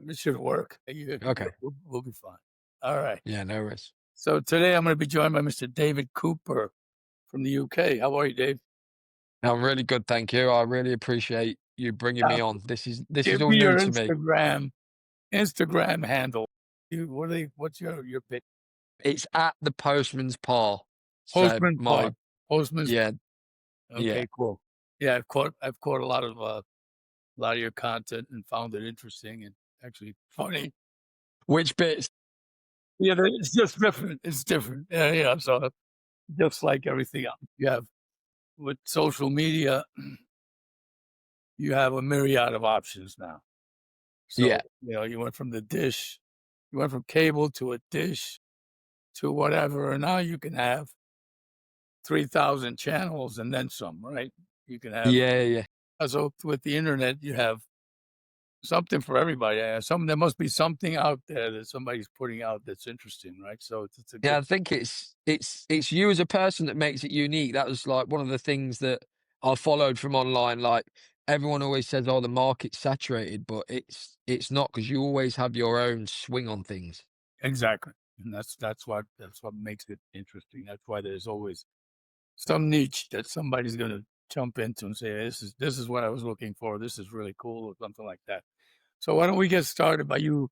It should work. Okay. We'll be fine. All right. Yeah, no worries. So today I'm going to be joined by Mr. David Cooper from the UK. How are you, Dave? I'm really good, thank you. I really appreciate you bringing Now, me on. This is give all me new your to me. Instagram handle. What's your pick? It's at the postman's par. So Postman my Pod. Postman's. yeah, yeah. Okay, cool. Yeah, I've caught a lot of your content and found it interesting and actually funny. Which bits? Yeah, it's just different. It's different. Yeah. So just like everything else, you have with social media, you have a myriad of options now. Yeah. So you went from the dish, you went from cable to a dish to whatever, and now you can have 3,000 channels and then some, right? You can have Yeah, yeah. so with the internet, you have something for everybody. There must be something out there that somebody's putting out that's interesting, right? So it's a Yeah, good. I think it's you as a person that makes it unique. That was like one of the things that I followed from online. Like everyone always says, "Oh, the market's saturated," but it's not because you always have your own swing on things. Exactly, and that's what makes it interesting. That's why there's always some niche that somebody's going to jump into and say, "This is what I was looking for. This is really cool," or something like that. So why don't we get started by you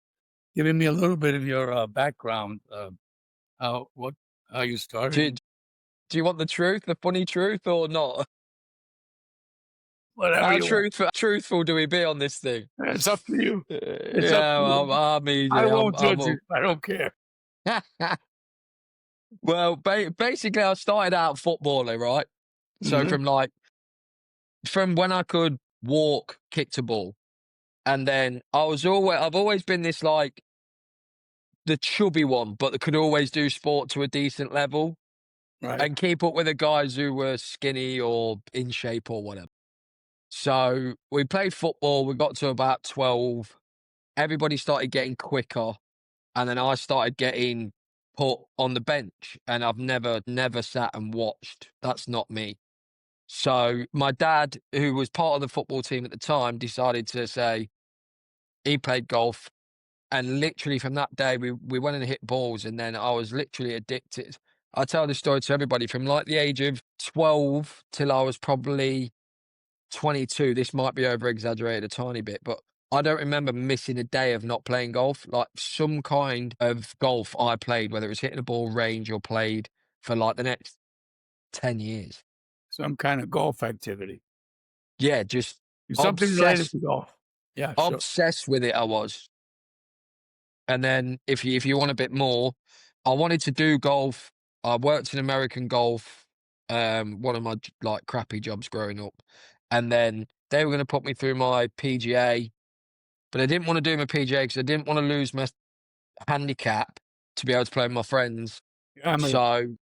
giving me a little bit of your background, how what how you Do started, you, and do you want the truth, the funny truth, or not? whatever How you want. truthful do we be on this thing? It's up to you. It's up Yeah, to well, you. I'm I easy. won't I'm judge all. you. I don't care. Well, basically, I started out footballer, right? So Mhm. from when I could walk, kicked a ball, and then I've always been this like the chubby one, but that could always do sport to a decent level Right. and keep up with the guys who were skinny or in shape or whatever. So we played football. We got to about 12. Everybody started getting quicker. And then I started getting put on the bench, and I've never sat and watched. That's not me. So my dad, who was part of the football team at the time, decided to say he played golf. And literally from that day, we went and hit balls, and then I was literally addicted. I tell this story to everybody from like the age of 12 till I was probably 22. This might be over exaggerated a tiny bit, but I don't remember missing a day of not playing golf. Like some kind of golf I played, whether it was hitting a ball range or played for like the next 10 years. Some kind of golf activity. Yeah, just Something related obsessed, to golf. Yeah, sure. obsessed with it. I was. And then if you want a bit more, I wanted to do golf. I worked in American golf, one of my like crappy jobs growing up. And then they were going to put me through my PGA. But I didn't want to do my PGA because I didn't want to lose my handicap to be able to play with my friends. I mean, So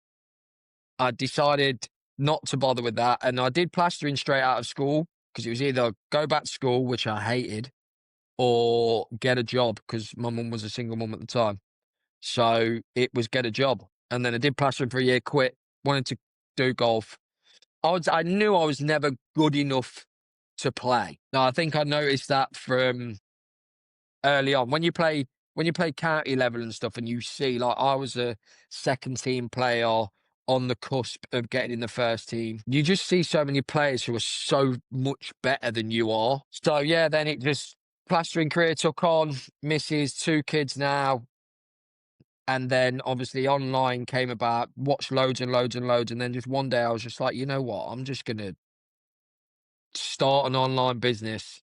I decided not to bother with that. And I did plastering straight out of school because it was either go back to school, which I hated, or get a job because my mum was a single mum at the time. So it was get a job. And then I did plastering for a year, quit, wanted to do golf. I knew I was never good enough to play. Now I think I noticed that from early on. When you play county level and stuff and you see like I was a second team player on the cusp of getting in the first team, you just see so many players who are so much better than you are. So yeah, then it just plastering career took on, misses, 2 kids now. And then obviously online came about, watched loads and loads and loads. And then just one day I was just like, you know what? I'm just gonna start an online business.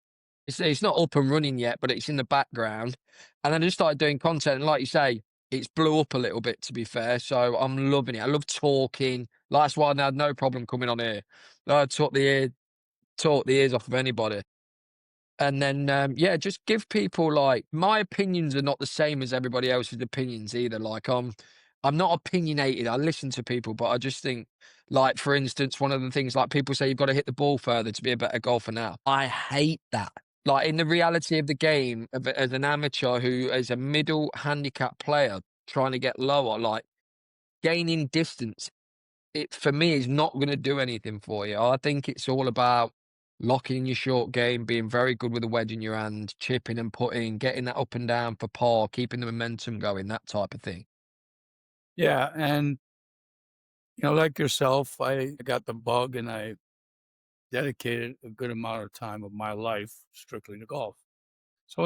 It's not up and running yet, but it's in the background. And then I just started doing content. And like you say, it's blew up a little bit, to be fair. So I'm loving it. I love talking. That's why I had no problem coming on here. I talk the ears off of anybody. And then, yeah, just give people like my opinions are not the same as everybody else's opinions either. Like I'm not opinionated. I listen to people, but I just think, like for instance, one of the things like people say you've got to hit the ball further to be a better golfer now. I hate that. Like in the reality of the game, as an amateur who is a middle handicap player trying to get lower, like gaining distance, it for me is not going to do anything for you. I think it's all about locking your short game, being very good with the wedge in your hand, chipping and putting, getting that up and down for par, keeping the momentum going, that type of thing. Yeah, and, like yourself, I got the bug and I dedicated a good amount of time of my life strictly to golf. So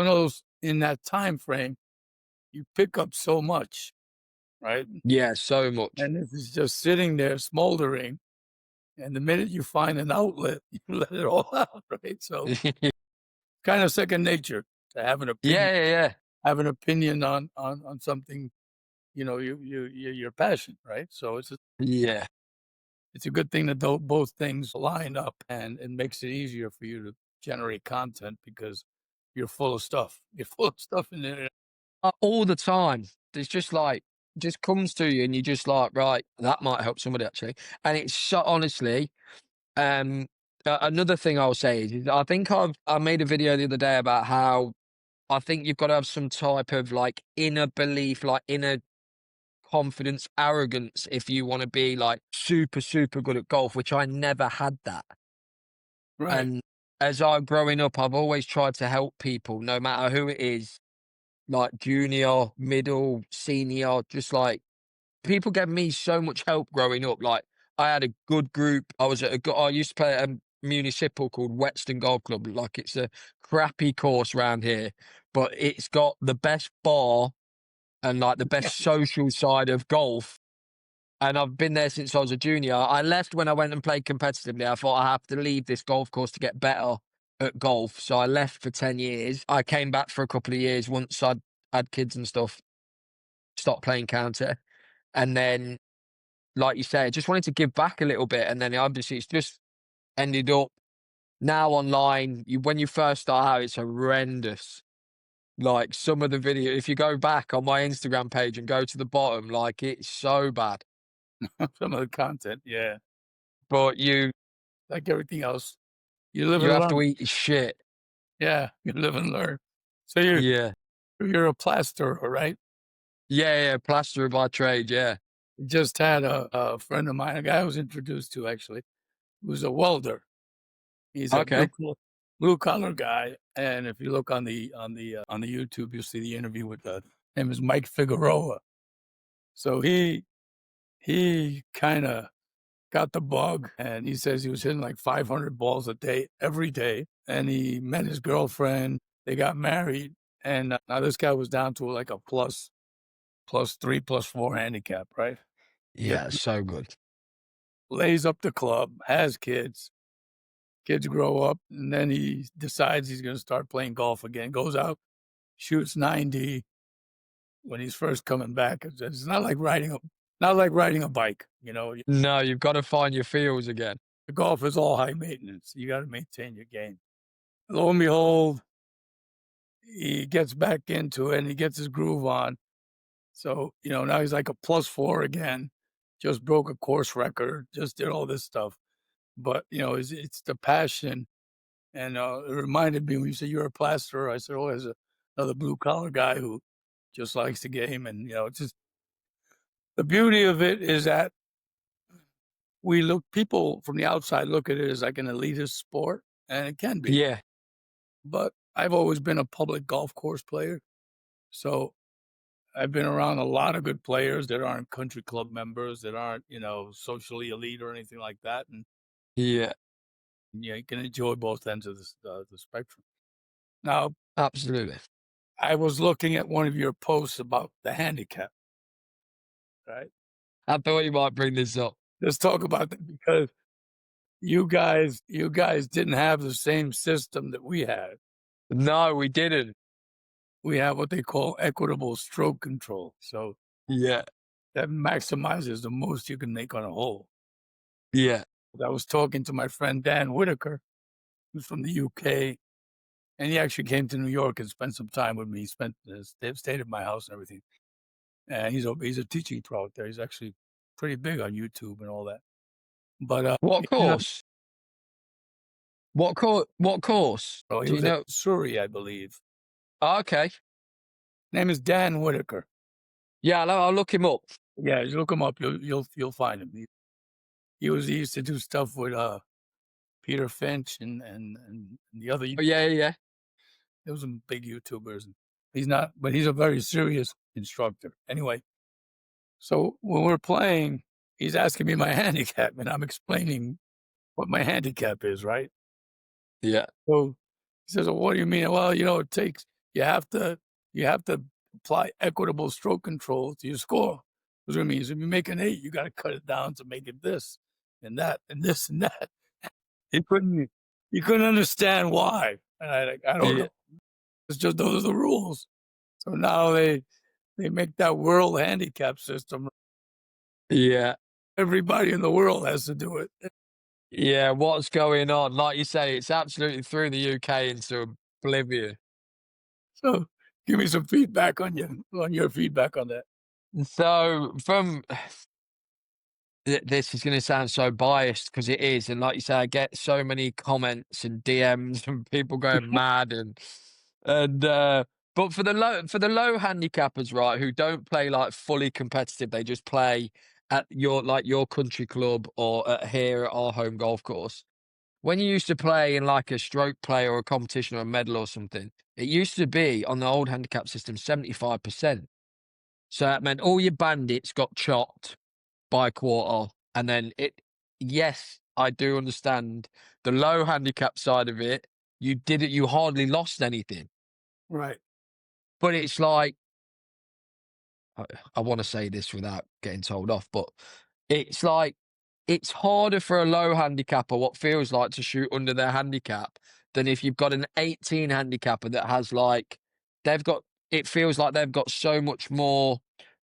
in that time frame, you pick up so much, right? Yeah, so much. And this is just sitting there smoldering, and the minute you find an outlet, you let it all out, right? So, Yeah, kind of second nature to yeah, yeah. have an opinion on something, your passion, right? So Yeah. it's a good thing that both things line up, and it makes it easier for you to generate content because you're full of stuff. You're full of stuff in there. All the time. It's just like just comes to you and you're just like, "Right, that might help somebody actually." And it's so honestly, another thing I'll say is I think I made a video the other day about how I think you've got to have some type of, like, inner belief, like, inner confidence, arrogance if you wanna be, like, super, super good at golf, which I never had that. Right. And as I'm growing up, I've always tried to help people, no matter who it is, like junior, middle, senior, just like people gave me so much help growing up. Like I had a good group. I used to play at a municipal called Whetstone Golf Club. Like it's a crappy course around here, but it's got the best bar and like the best social side of golf. And I've been there since I was a junior. I left when I went and played competitively. I thought I have to leave this golf course to get better at golf. So I left for 10 years. I came back for a couple of years once I'd had kids and stuff, stopped playing counter. And then, like you say, I just wanted to give back a little bit. And then obviously it's just ended up now online. When you first start out, it's horrendous. Like some of the video, if you go back on my Instagram page and go to the bottom, like it's so bad. Some of the content, yeah, But like everything else, you live you and have to learn. eat your shit. Yeah, you live and learn. So Yeah. you're a plasterer, right? Yeah, yeah, plasterer by trade, yeah. Just had a friend of mine, a guy I was introduced to actually, who's a welder. He's a Okay. blue collar guy, and if you look on the YouTube, you'll see the interview with name is Mike Figueroa. So he kind of got the bug, and he says he was hitting like 500 balls a day every day, and he met his girlfriend. They got married, and now this guy was down to like a plus three, plus four handicap, right? Yet Yeah, so good. lays up the club, has kids. Kids grow up, and then he decides he's going to start playing golf again. Goes out, shoots 90 when he's first coming back. It's not like riding a bike. No, you've got to find your feels again. The golf is all high maintenance. You got to maintain your game. Lo and behold, he gets back into it and he gets his groove on. So, now he's like a plus four again. Just broke a course record. Just did all this stuff. But it's the passion. And it reminded me when you said you're a plasterer. I said, "Oh, there's another blue collar guy who just likes the game." And it's just the beauty of it is that people from the outside look at it as like an elitist sport, and it can be. Yeah, But I've always been a public golf course player, so I've been around a lot of good players that aren't country club members, that aren't socially elite or anything like that, and yeah, you can enjoy both ends of the spectrum. Now, absolutely. I was looking at one of your posts about the handicap, right? I thought you might bring this up. Let's talk about that because you guys didn't have the same system that we had. No, we didn't. We have what they call equitable stroke control. So Yeah, that maximizes the most you can make on a hole. yeah. I was talking to my friend Dan Whitaker, who's from the UK, and he actually came to New York and spent some time with me. He stayed at my house and everything. And he's a teaching pro out there. He's actually pretty big on YouTube and all that. But What course? What course? he Do you was at know? Surrey, I believe. Oh, okay. Name is Dan Whitaker. Yeah, I'll look him up. Yeah, you look him up. You'll find him. He used to do stuff with Peter Finch and the other. Oh, yeah, yeah. Those are big YouTubers. He's not, but he's a very serious instructor. Anyway, so when we're playing, he's asking me my handicap, and I'm explaining what my handicap is, right? Yeah. So he says, "Well, what do you mean?" Well, it takes you have to you have to apply equitable stroke control to your score. What it means if you make an 8, you got to cut it down to make it this and that and this and that. He couldn't he couldn't understand why. And I don't Yeah. know. It's just those are the rules. So now they make that world handicap system. Yeah. Everybody in the world has to do it. Yeah, what's going on? Like you say, it's absolutely threw the UK into oblivion. So give me some feedback on your feedback on that. So from this is going to sound so biased because it is, and like you say, I get so many comments and DMs and people going mad and but for the low handicappers, right, who don't play like fully competitive, they just play at your country club or here at our home golf course. When you used to play in like a stroke play or a competition or a medal or something, it used to be on the old handicap system 75%. So that meant all your bandits got chopped by a quarter, and then yes, I do understand the low handicap side of it. You hardly lost anything. Right. But it's like, I, I want to say this without getting told off, but it's like, it's harder for a low handicapper what feels like to shoot under their handicap than if you've got an 18 handicapper that has like, they've got, it feels like they've got so much more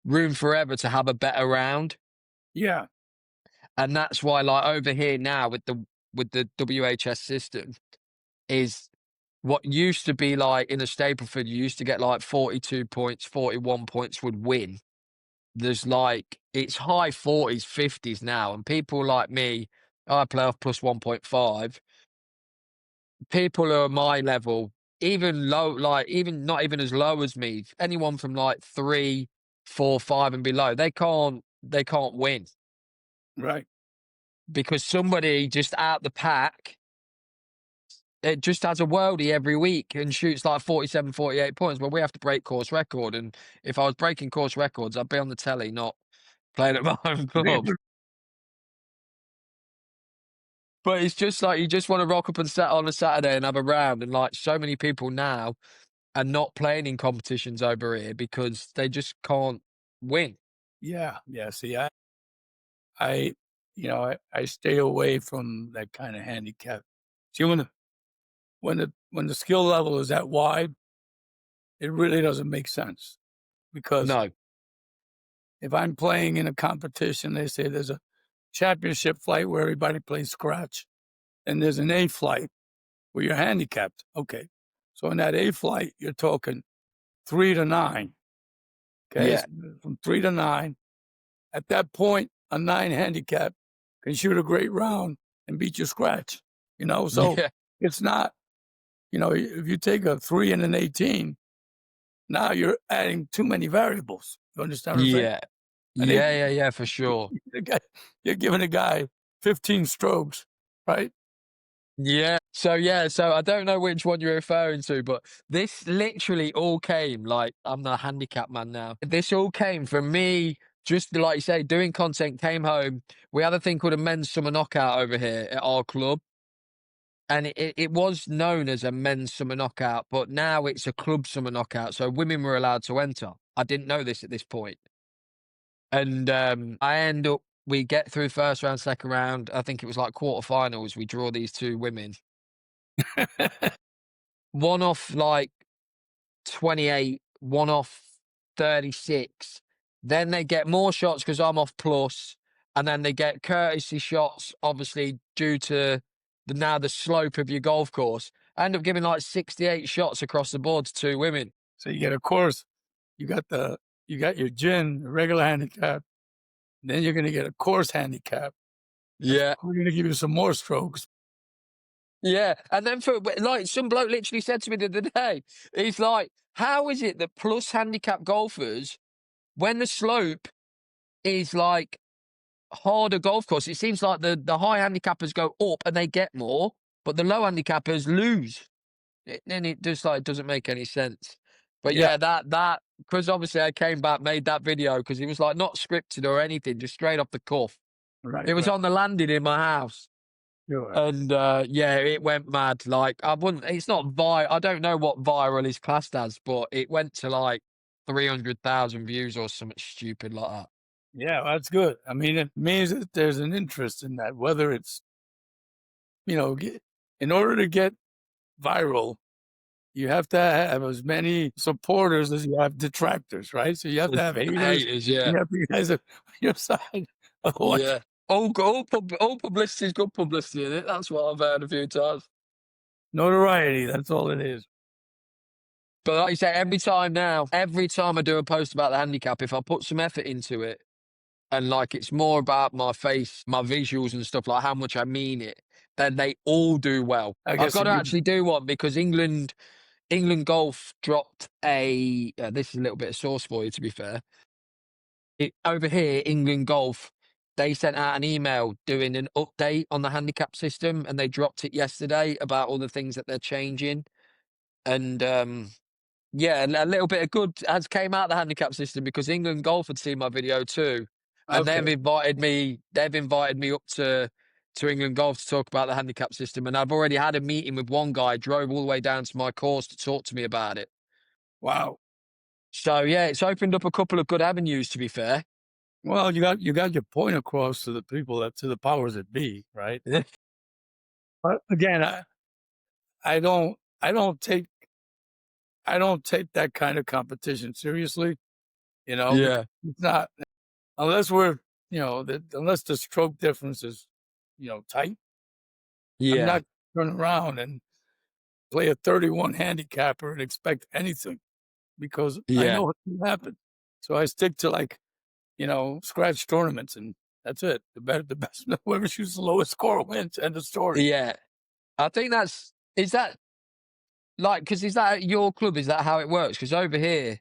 room forever to have a better round. Yeah. And that's why, like over here now with the WHS system, is what used to be like in a Stapleford, you used to get like 42 points, 41 points would win. There's like it's high 40s, 50s now, and people like me, I play off plus 1.5. People who are my level, even low, like even not even as low as me, anyone from like 3, 4, 5 and below, they can't win Right. because somebody just out the pack, it just has a worldie every week and shoots like 47, 48 points. Well, we have to break course record. And if I was breaking course records, I'd be on the telly, not playing at my home club. But it's just like you just want to rock up and set on a Saturday and have a round. And like so many people now are not playing in competitions over here because they just can't win. Yeah. Yeah. See, I I stay away from that kind of handicap. See, when the skill level is that wide, it really doesn't make sense because No. if I'm playing in a competition, they say there's a championship flight where everybody plays scratch, and there's an A flight where you're handicapped. Okay, so in that A flight, you're talking 3 to 9. Okay, Yeah. so from 3 to 9. At that point, a 9 handicap can shoot a great round and beat your scratch. So Yeah. it's not. If you take a 3 and an 18, now you're adding too many variables. You understand what I'm saying? Yeah. An Yeah. 18, Yeah. Yeah. For sure. the guy, you're giving a guy 15 strokes, right? So I don't know which one you're referring to, but this literally all came like I'm the handicap man now. This all came from me, just like you say, doing content, came home. We had a thing called a men's summer knockout over here at our club. And it was known as a men's summer knockout, but now it's a club summer knockout. So women were allowed to enter. I didn't know this at this point. And we get through first round, second round. I think it was like quarterfinals. We draw these two women. One off like 28, one off 36. Then they get more shots because I'm off plus, and then they get courtesy shots, obviously due to the slope of your golf course. I end up giving like 68 shots across the board to two women. So you get a course, you got your gin, regular handicap, then you're gonna get a course handicap. That's Yeah. we're gonna give you some more strokes. Yeah. And then for like some bloke literally said to me the other day, he's like, how is it that plus handicap golfers, when the slope is like harder golf course. It seems like the high handicappers go up and they get more, but the low handicappers lose. And it just like doesn't make any sense. But Yeah, yeah, that because obviously I came back, made that video because it was like not scripted or anything, just straight off the cuff. right, It was right. on the landing in my house. Sure. And yeah, it went mad. Like I wouldn't it's not I don't know what viral is classed as, but it went to like 300,000 views or something stupid like that. Yeah, well, that's good. I mean, it means that there's an interest in that, whether it's, in order to get viral, you have to have as many supporters as you have detractors, right? So you have to have haters. Haters, yeah. You have to guys on your side. Otherwise, Yeah. All publicity is good publicity, is it? That's what I've heard a few times. notoriety, that's all it is. But like you say, every time I do a post about the handicap, if I put some effort into it and like it's more about my face, my visuals and stuff, like how much I mean it, then they all do well. I I've guess got if to you actually do one because England Golf dropped this is a little bit of sauce for you, to be fair. Over here, England Golf, they sent out an email doing an update on the handicap system, and they dropped it yesterday about all the things that they're changing. And yeah, a little bit of good has came out the handicap system because England Golf had seen my video too, and okay. They've invited me up to England Golf to talk about the handicap system, and I've already had a meeting with one guy. Drove all the way down to my course to talk to me about it. Wow. So yeah, it's opened up a couple of good avenues. To be fair, Well, you got your point across to the people to the powers that be, right? But again, I don't take that kind of competition seriously, because yeah, it's not unless we're, unless the stroke difference is, tight. I'm yeah, not turn around and play a 31 handicapper and expect anything because I yeah. know what can happen. So I stick to scratch tournaments and that's it. The best, whoever shoots the lowest score wins. End of story. Yeah, I think is that like, because is that at your club? Is that how it works? Because over here,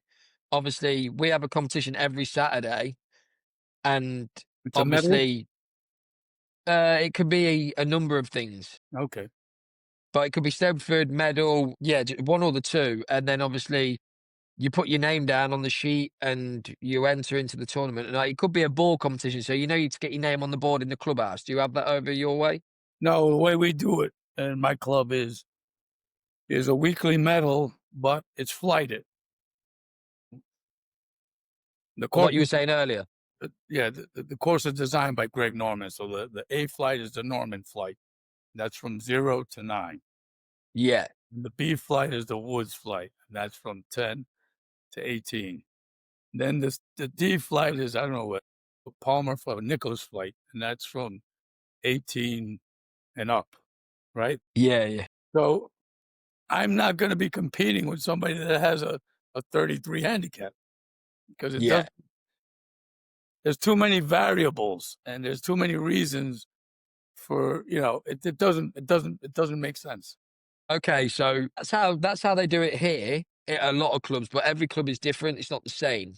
obviously, we have a competition every Saturday, and It's a medal. obviously, it could be a number of things, Okay. but it could be Stedford medal, yeah, one or the two, and then obviously you put your name down on the sheet and you enter into the tournament. And like, it could be a ball competition, so you know you to get your name on the board in the clubhouse. Do you have that over your way? No, the way we do it in my club is a weekly medal, but it's flighted. The Or course, what you were saying earlier? yeah, the course is designed by Greg Norman. So the A flight is the Norman flight. That's from 0 to 9. Yeah, The B flight is the Woods flight. And that's from 10 to 18. Then the D flight is, I don't know what, a Palmer flight, Nicholas flight, and that's from 18 and up, right? yeah, yeah, So I'm not going to be competing with somebody that has a 33 handicap because yeah. there's too many variables and there's too many reasons for, it doesn't make sense. Okay, so that's how they do it here at a lot of clubs, but every club is different. It's not the same.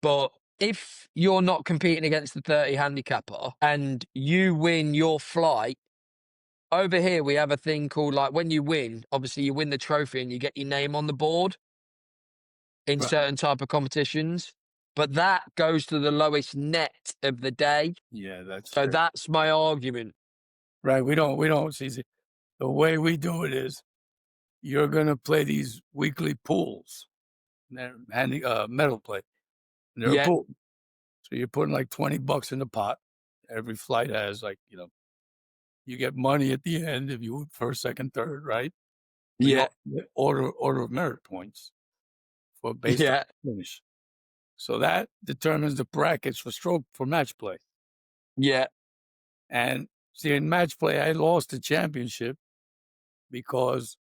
But if you're not competing against the 30 handicapper and you win your flight, over here we have a thing called like when you win, obviously you win the trophy and you get your name on the board in Right. certain type of competitions. But that goes to the lowest net of the day. Yeah, that's So fair. that's my argument. Right. We don't see the way we do it is you're going to play these weekly pools. They're metal play. And they're a Yeah, pool. So you're putting like $20 in the pot. Every flight has you get money at the end if you first, second, third, right? But you yeah, also get order of merit points for based on yeah, finish. So that determines the brackets for match play. yeah. And see, in match play, I lost the championship because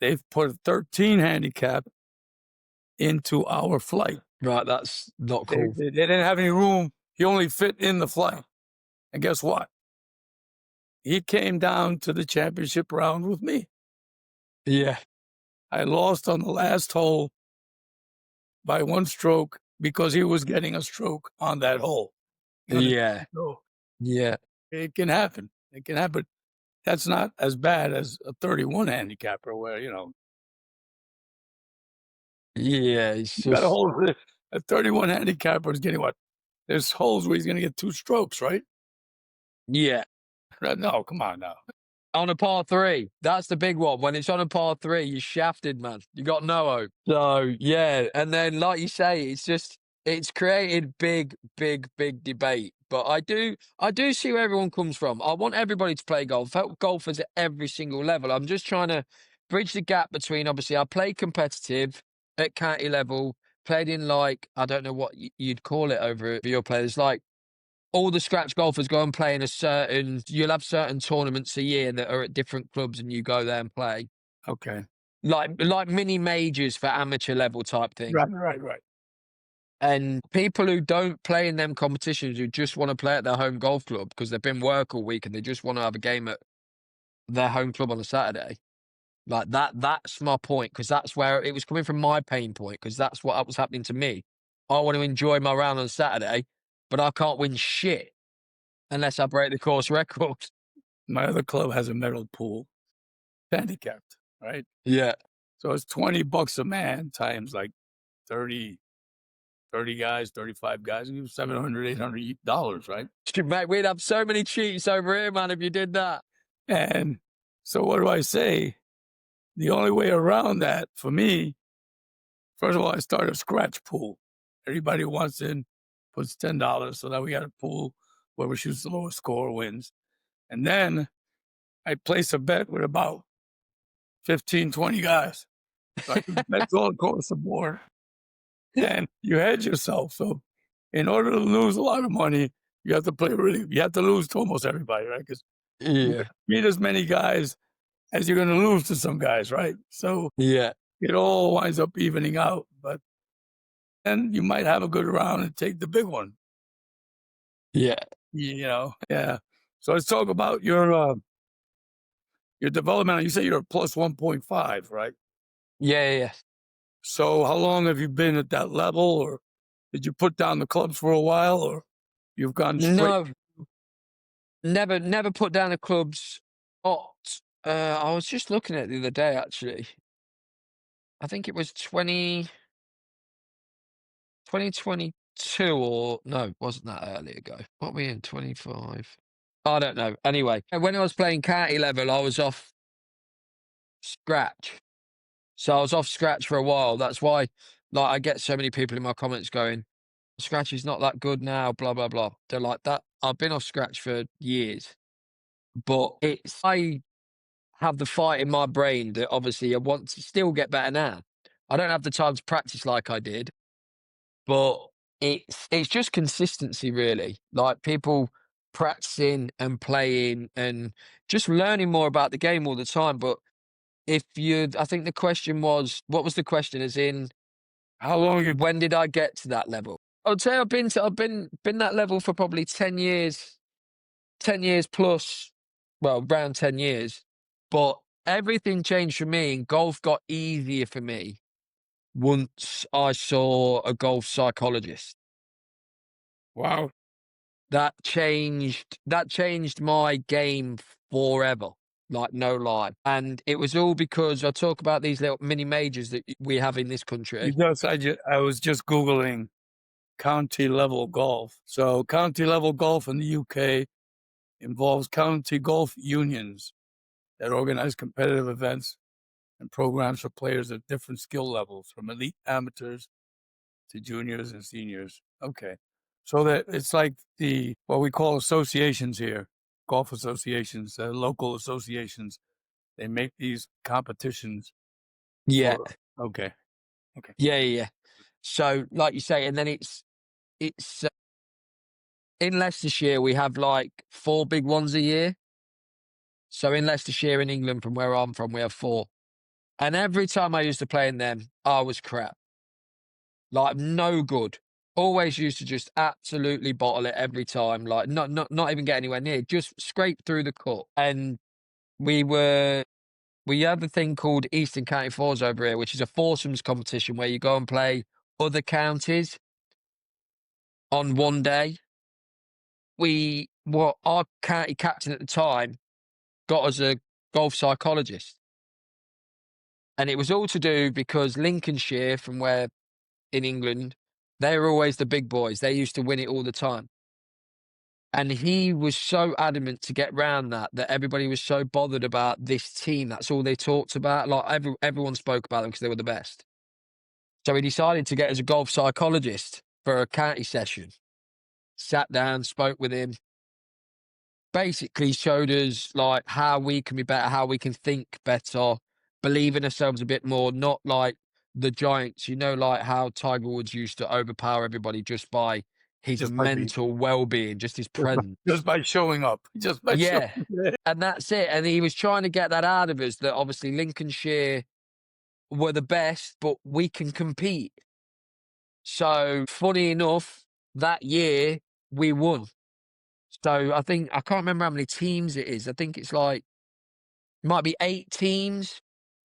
they've put a 13 handicap into our flight. Right, that's not cool. They didn't have any room. He only fit in the flight. And guess what? He came down to the championship round with me. Yeah, I lost on the last hole by one stroke because he was getting a stroke on that hole. Yeah. So Yeah. it can happen. It can happen. That's not as bad as a 31 handicapper where, Yeah. It's you got a just, hole a 31 handicapper is getting what? There's holes where he's gonna get 2 strokes, right? yeah. Right, no, come on now. On a par three. That's the big one. When it's on a par three, you're shafted, man. You got no hope. So yeah. And then like you say, it's created big debate. But I do see where everyone comes from. I want everybody to play golf. Help golfers at every single level. I'm just trying to bridge the gap between obviously I played competitive at county level, played in like I don't know what you'd call it over your players, like all the scratch golfers go and play in you'll have certain tournaments a year that are at different clubs and you go there and play. Okay. Like mini majors for amateur level type thing. Right. And people who don't play in them competitions who just want to play at their home golf club because they've been work all week and they just want to have a game at their home club on a Saturday. Like that's my point, because that's where it was coming from, my pain point, because that's what was happening to me. I want to enjoy my round on Saturday, but I can't win shit unless I break the course record. My other club has a metal pool, handicapped, right? Yeah. So it's $20 a man times like 30 30 guys, 35 guys, you $700, $800, right? Mate, we'd have so many cheats over here, man, if you did that. And so what do I say? The only way around that for me, first of all, I started a scratch pool. Everybody who wants in puts $10. So now we got a pool. Whoever shoots the lowest score wins. And then I place a bet with about 15, 20 guys. So I can bet all across the board. And you hedge yourself. So in order to lose a lot of money, you have to you have to lose to almost everybody, right? Because you Yeah. meet as many guys as you're going to lose to some guys, right? So Yeah. it all winds up evening out. But then you might have a good round and take the big one, Yeah. Yeah. So let's talk about your development. You say you're a plus 1.5, right? Yeah. Yeah. So how long have you been at that level, or did you put down the clubs for a while, or you've gone straight? No, never put down the clubs. But I was just looking at it the other day, actually. I think it was 2022, or no, it wasn't that early ago. What were we in, 25? I don't know. Anyway, when I was playing county level, I was off scratch. So I was off scratch for a while. That's why, like, I get so many people in my comments going, "Scratch is not that good now." Blah blah blah. They're like that. I've been off scratch for years, but I have the fight in my brain that obviously I want to still get better now. I don't have the time to practice like I did, but it's just consistency, really. Like people practicing and playing and just learning more about the game all the time. But I think the question was, what was the question? As in, How long you when did I get to that level? I'd say I've been that level for probably 10 years, 10 years plus. Well, around 10 years. But everything changed for me, and golf got easier for me once I saw a golf psychologist. Wow. That changed my game forever. Like no lie. And it was all because I talk about these little mini majors that we have in this country. I was just Googling county level golf. So county level golf in the UK involves county golf unions that organize competitive events and programs for players at different skill levels, from elite amateurs to juniors and seniors. Okay. So that it's like what we call associations here, golf associations, local associations. They make these competitions Yeah. for, okay. Okay. Yeah. So, like you say, and then it's in Leicestershire we have like 4 big ones a year. So in Leicestershire, in England, from where I'm from, we have 4. And every time I used to play in them, I was crap. Like no good. Always used to just absolutely bottle it every time. Like not even get anywhere near. Just scrape through the cut. And we were we have a thing called Eastern County Fours over here, which is a foursomes competition where you go and play other counties on one day. our county captain at the time got us a golf psychologist. And it was all to do because Lincolnshire, from where in England, they were always the big boys. They used to win it all the time. And he was so adamant to get round that everybody was so bothered about this team. That's all they talked about. Like everyone spoke about them because they were the best. So he decided to get us a golf psychologist for a county session. Sat down, spoke with him, basically showed us like how we can be better, how we can think better, believe in ourselves a bit more, not like the Giants, like how Tiger Woods used to overpower everybody just by his just by being, mental well-being, just his just presence. by showing up, just by showing. Yeah. And that's it. And he was trying to get that out of us that obviously Lincolnshire were the best, but we can compete. So funny enough, that year we won. So I can't remember how many teams it is. I think it's like, it might be 8 teams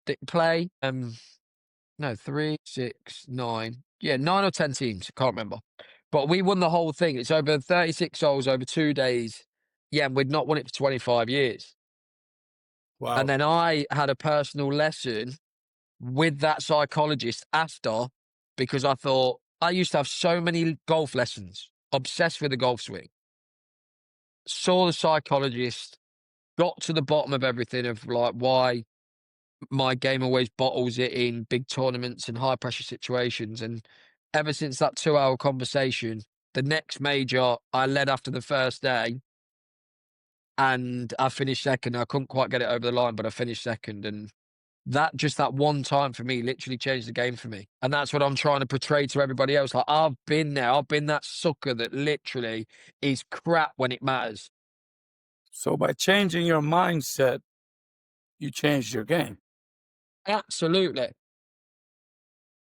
that play. No, 3, 6, 9. Yeah, 9 or 10 teams. I can't remember. But we won the whole thing. It's over 36 holes over 2 days. Yeah, and we'd not won it for 25 years. And Wow. then I had a personal lesson with that psychologist after, because I thought I used to have so many golf lessons, obsessed with the golf swing. Saw the psychologist, got to the bottom of everything of like why my game always bottles it in big tournaments and high pressure situations. And ever since that 2-hour conversation, the next major I led after the first day and I finished second. I couldn't quite get it over the line, but I finished second. And that one time for me literally changed the game for me. And that's what I'm trying to portray to everybody else. Like, I've been there. I've been that sucker that literally is crap when it matters. So by changing your mindset, you changed your game. Absolutely.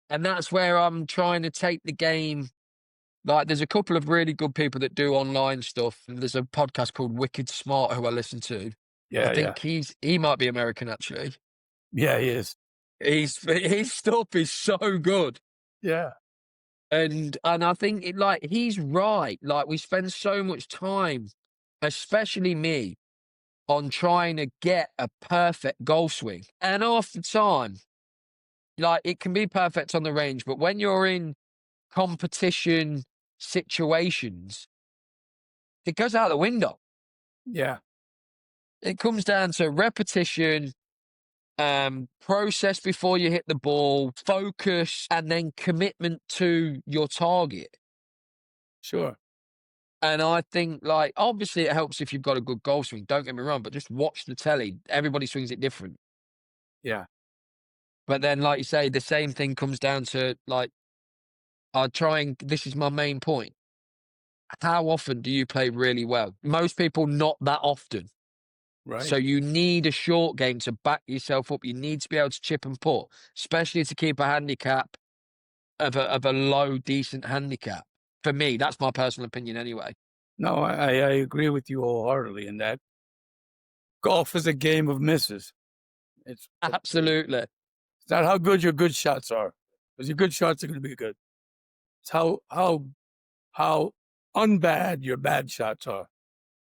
And that's where I'm trying to take the game. Like, there's a couple of really good people that do online stuff. There's a podcast called Wicked Smart who I listen to. I Yeah, yeah, think he might be American actually. yeah. He is. His stuff is so good. Yeah, And I think he's right. Like, we spend so much time, especially me, on trying to get a perfect golf swing. And half the time, like, it can be perfect on the range, but when you're in competition situations, it goes out the window. yeah, It comes down to repetition, process before you hit the ball, focus, and then commitment to your target. sure. And I think, like, obviously it helps if you've got a good golf swing, don't get me wrong, but just watch the telly. Everybody swings it different. Yeah, But then, like you say, the same thing comes down to, like, this is my main point. How often do you play really well? Most people, not that often. So right. you need a short game to back yourself up. You need to be able to chip and putt, especially to keep a handicap of a low, decent handicap. For me, that's my personal opinion anyway. No, I agree with you wholeheartedly in that golf is a game of misses. It's Absolutely. not how good your good shots are, because your good shots are going to be good. It's how unbad your bad shots are.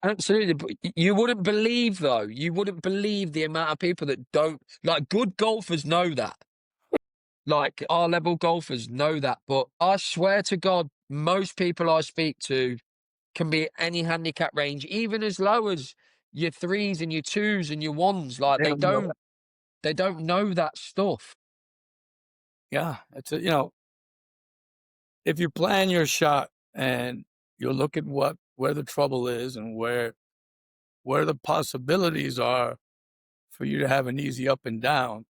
Absolutely. But you wouldn't believe, though, you wouldn't believe the amount of people that don't, like, good golfers know that. Like, our level golfers know that. But I swear to God, most people I speak to can be any handicap range, even as low as your threes and your twos and your ones. Like, They don't know that. they don't know that stuff. Yeah, if you plan your shot and you look at where the trouble is and where the possibilities are for you to have an easy up and down,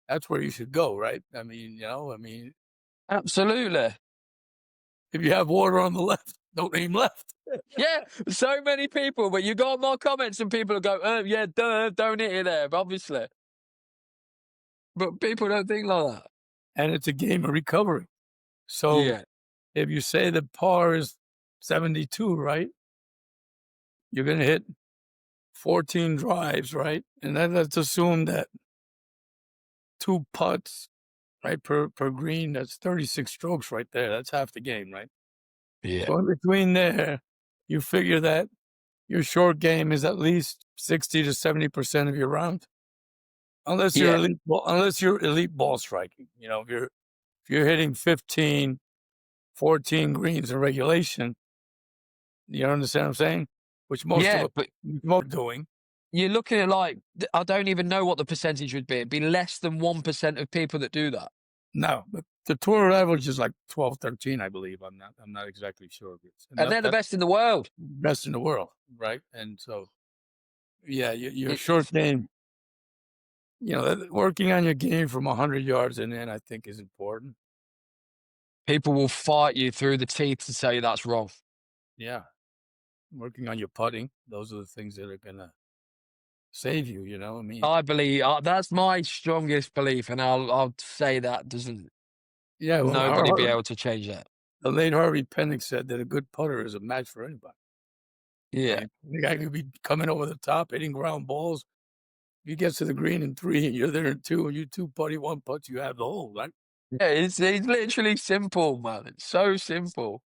that's where you should go, right? Absolutely. If you have water on the left, don't aim left. Yeah, so many people, but you got more comments and people go, oh, yeah, duh, don't hit it there, obviously. But people don't think like that. And it's a game of recovery. So Yeah. if you say the par is 72, right? You're going to hit 14 drives, right? And then let's assume that 2 putts, right, per green, that's 36 strokes right there. That's half the game, right? Yeah. So in between there, you figure that your short game is at least 60 to 70% of your round, Yeah. unless you're elite ball striking. You know, if you're hitting 15, 14 greens in regulation, you understand what I'm saying? Which Yeah, but most are doing. you're looking at like I don't even know what the percentage would be. It'd be less than 1% of people that do that. No, but the tour average is like 12, 13, I believe. I'm not exactly sure. And And they're the that's best in the world. best in the world, right? And so, yeah, your short It's game, working on your game from 100 yards and in, I think is important. people will fight you through the teeth to tell you that's wrong. Yeah. Working on your putting. Those are the things that are going to save you, I mean, I believe that's my strongest belief, and I'll say that doesn't yeah, well, nobody be able to change that. the late Harvey Pennick said that a good putter is a match for anybody. I Yeah. mean, the guy could be coming over the top, hitting ground balls. If he gets to the green in 3 and you're there in 2 and you 2 putty, 1 putt, you have the hole, right? Yeah, it's literally simple, man. It's so simple.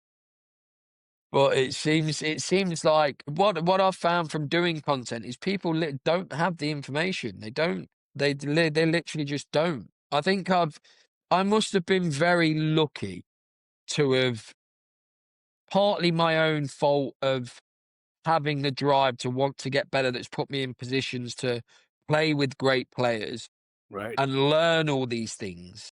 But it seems like what I've found from doing content is people don't have the information. They don't. They literally just don't. I must have been very lucky to have partly my own fault of having the drive to want to get better that's put me in positions to play with great players Right. and learn all these things.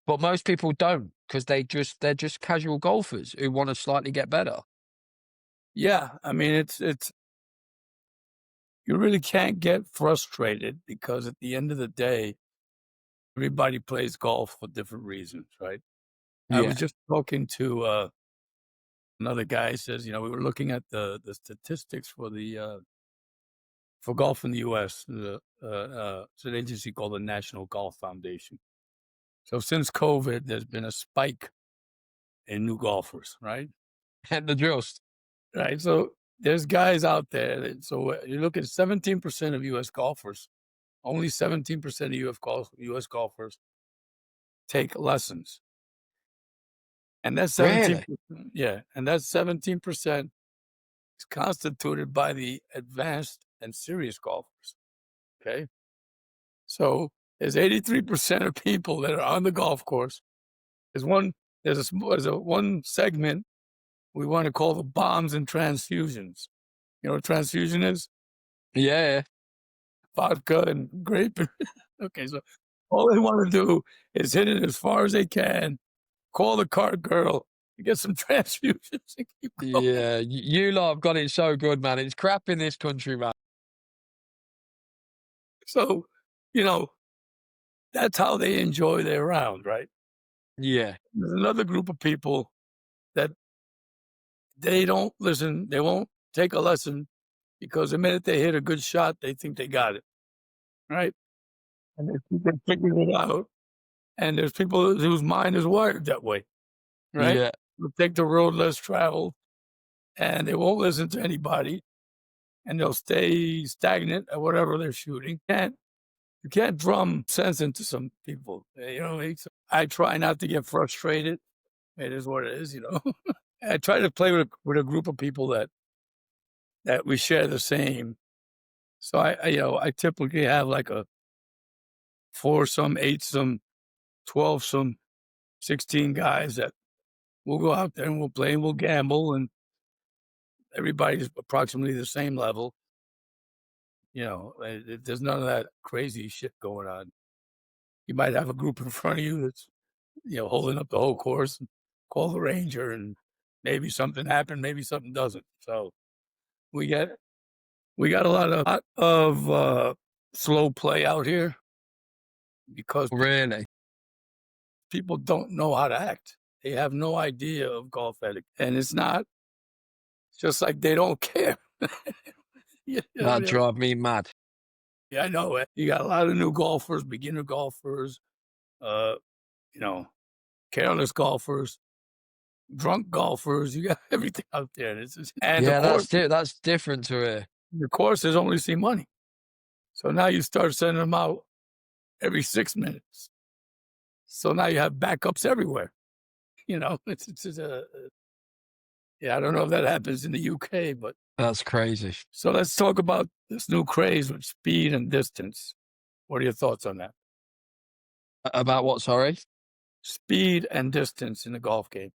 But most people don't because they're just casual golfers who want to slightly get better. Yeah, I mean, it's you really can't get frustrated because at the end of the day, everybody plays golf for different reasons, right? I was Yeah. just talking to, another guy. He says, we were looking at the statistics for golf in the US. It's an agency called the National Golf Foundation. So since COVID, there's been a spike in new golfers, right? And the drills. Right. So there's guys out there. You look at 17% of US golfers, only 17% of US golfers take lessons. And that's Really? 17%. Yeah. And that 17% is constituted by the advanced and serious golfers. Okay. So there's 83% of people that are on the golf course. There's one, there's a one segment we want to call the bombs and transfusions. You know what transfusion is? Yeah. Vodka and grape. Okay, so all they want to do is hit it as far as they can, call the cart girl, get some transfusions, and keep going. Yeah. You lot have got it so good, man. It's crap in this country, man. So, you know, that's how they enjoy their round, right? Yeah. There's another group of people that they don't listen, they won't take a lesson because the minute they hit a good shot, they think they got it, right? And they think they figured it out. And there's people whose mind is wired that way, right? Yeah. They'll take the road less traveled and they won't listen to anybody and they'll stay stagnant at whatever they're shooting. You can't drum sense into some people. I try not to get frustrated. It is what it is. I try to play with a group of people that we share the same. So I typically have like a foursome, eightsome, 12some, 16 guys that we'll go out there and we'll play and we'll gamble and everybody's approximately the same level. There's none of that crazy shit going on. You might have a group in front of you that's, holding up the whole course, and call the ranger, and maybe something happened, maybe something doesn't. So we get we got a lot of slow play out here because Really. people don't know how to act. They have no idea of golf etiquette, and it's just like they don't care. That What I mean? drive me mad. Yeah, I know it. You got a lot of new golfers, beginner golfers, uh, you know, careless golfers, drunk golfers. You got everything out there. And Yeah, that's different to it. the courses only see money. So now you start sending them out every 6 minutes. So now you have backups everywhere. It's Yeah, I don't know if that happens in the UK, but That's crazy. so let's talk about this new craze with speed and distance. What are your thoughts on that? About what, sorry? Speed and distance in the golf game.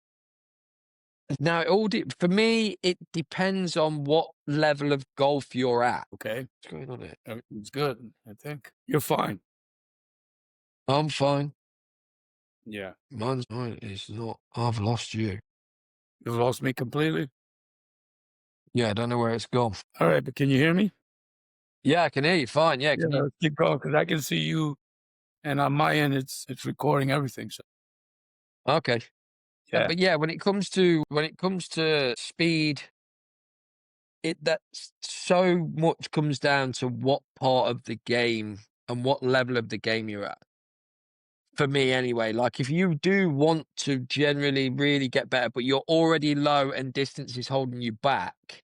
Now, it all for me, it depends on what level of golf you're at. Okay. What's going on here? Everything's good, I think. You're fine. I'm fine. Yeah. Mine is not. I've lost you. You've lost me completely. Yeah, I don't know where it's gone. All right, but can you hear me? Yeah, I can hear you fine. Yeah, Yeah, can you? let's keep going because I can see you, and on my end, it's recording everything. So Okay. yeah, But yeah, when it comes to speed, that's so much comes down to what part of the game and what level of the game you're at. For me, anyway, like if you do want to generally really get better, but you're already low and distance is holding you back,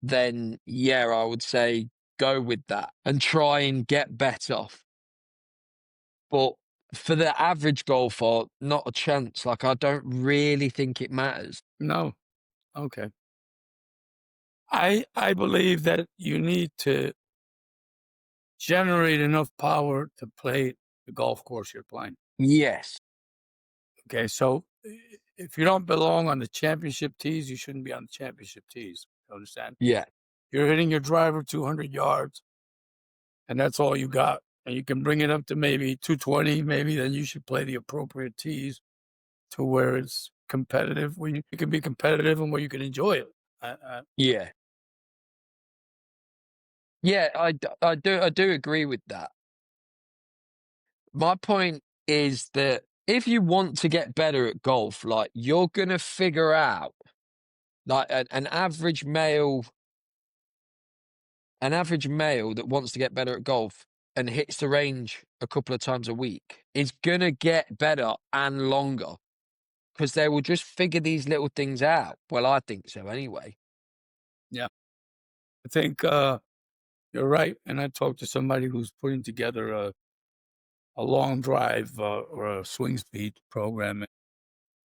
then yeah, I would say go with that and try and get better. But for the average golfer, not a chance. Like I don't really think it matters. no, okay. I believe that you need to generate enough power to play the golf course you're playing. Yes. Okay, so if you don't belong on the championship tees, you shouldn't be on the championship tees. You understand? Yeah. You're hitting your driver 200 yards, and that's all you got. And you can bring it up to maybe 220, maybe then you should play the appropriate tees to where it's competitive, where you can be competitive and where you can enjoy it. I Yeah. Yeah, I do agree with that. My point is that if you want to get better at golf, like you're gonna figure out like an average male that wants to get better at golf and hits the range a couple of times a week is gonna get better and longer because they will just figure these little things out. Well, I think so anyway. yeah, I think you're right. And I talked to somebody who's putting together a long drive or a swing speed program.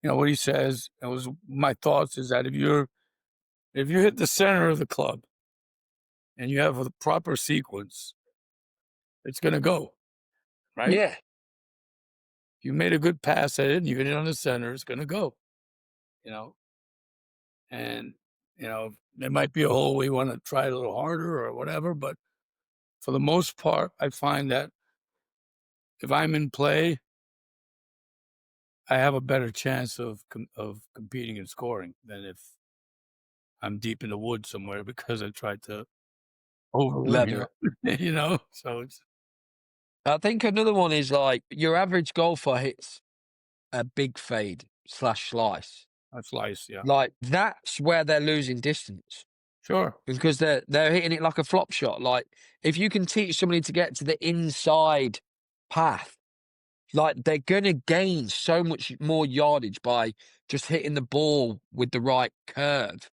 You know what he says? It was my thoughts is that if you hit the center of the club and you have the proper sequence, it's going to go right. Yeah, You made a good pass at it, and you hit it on the center. It's going to go. You know, and there might be a hole we want to try a little harder or whatever, but for the most part, I find that if I'm in play, I have a better chance of competing and scoring than if I'm deep in the woods somewhere because I tried to overlearn leather it. So it's I think another one is like your average golfer hits a big fade slash slice. a slice, yeah. Like that's where they're losing distance Sure. because they're hitting it like a flop shot. Like if you can teach somebody to get to the inside path, like they're gonna gain so much more yardage by just hitting the ball with the right curve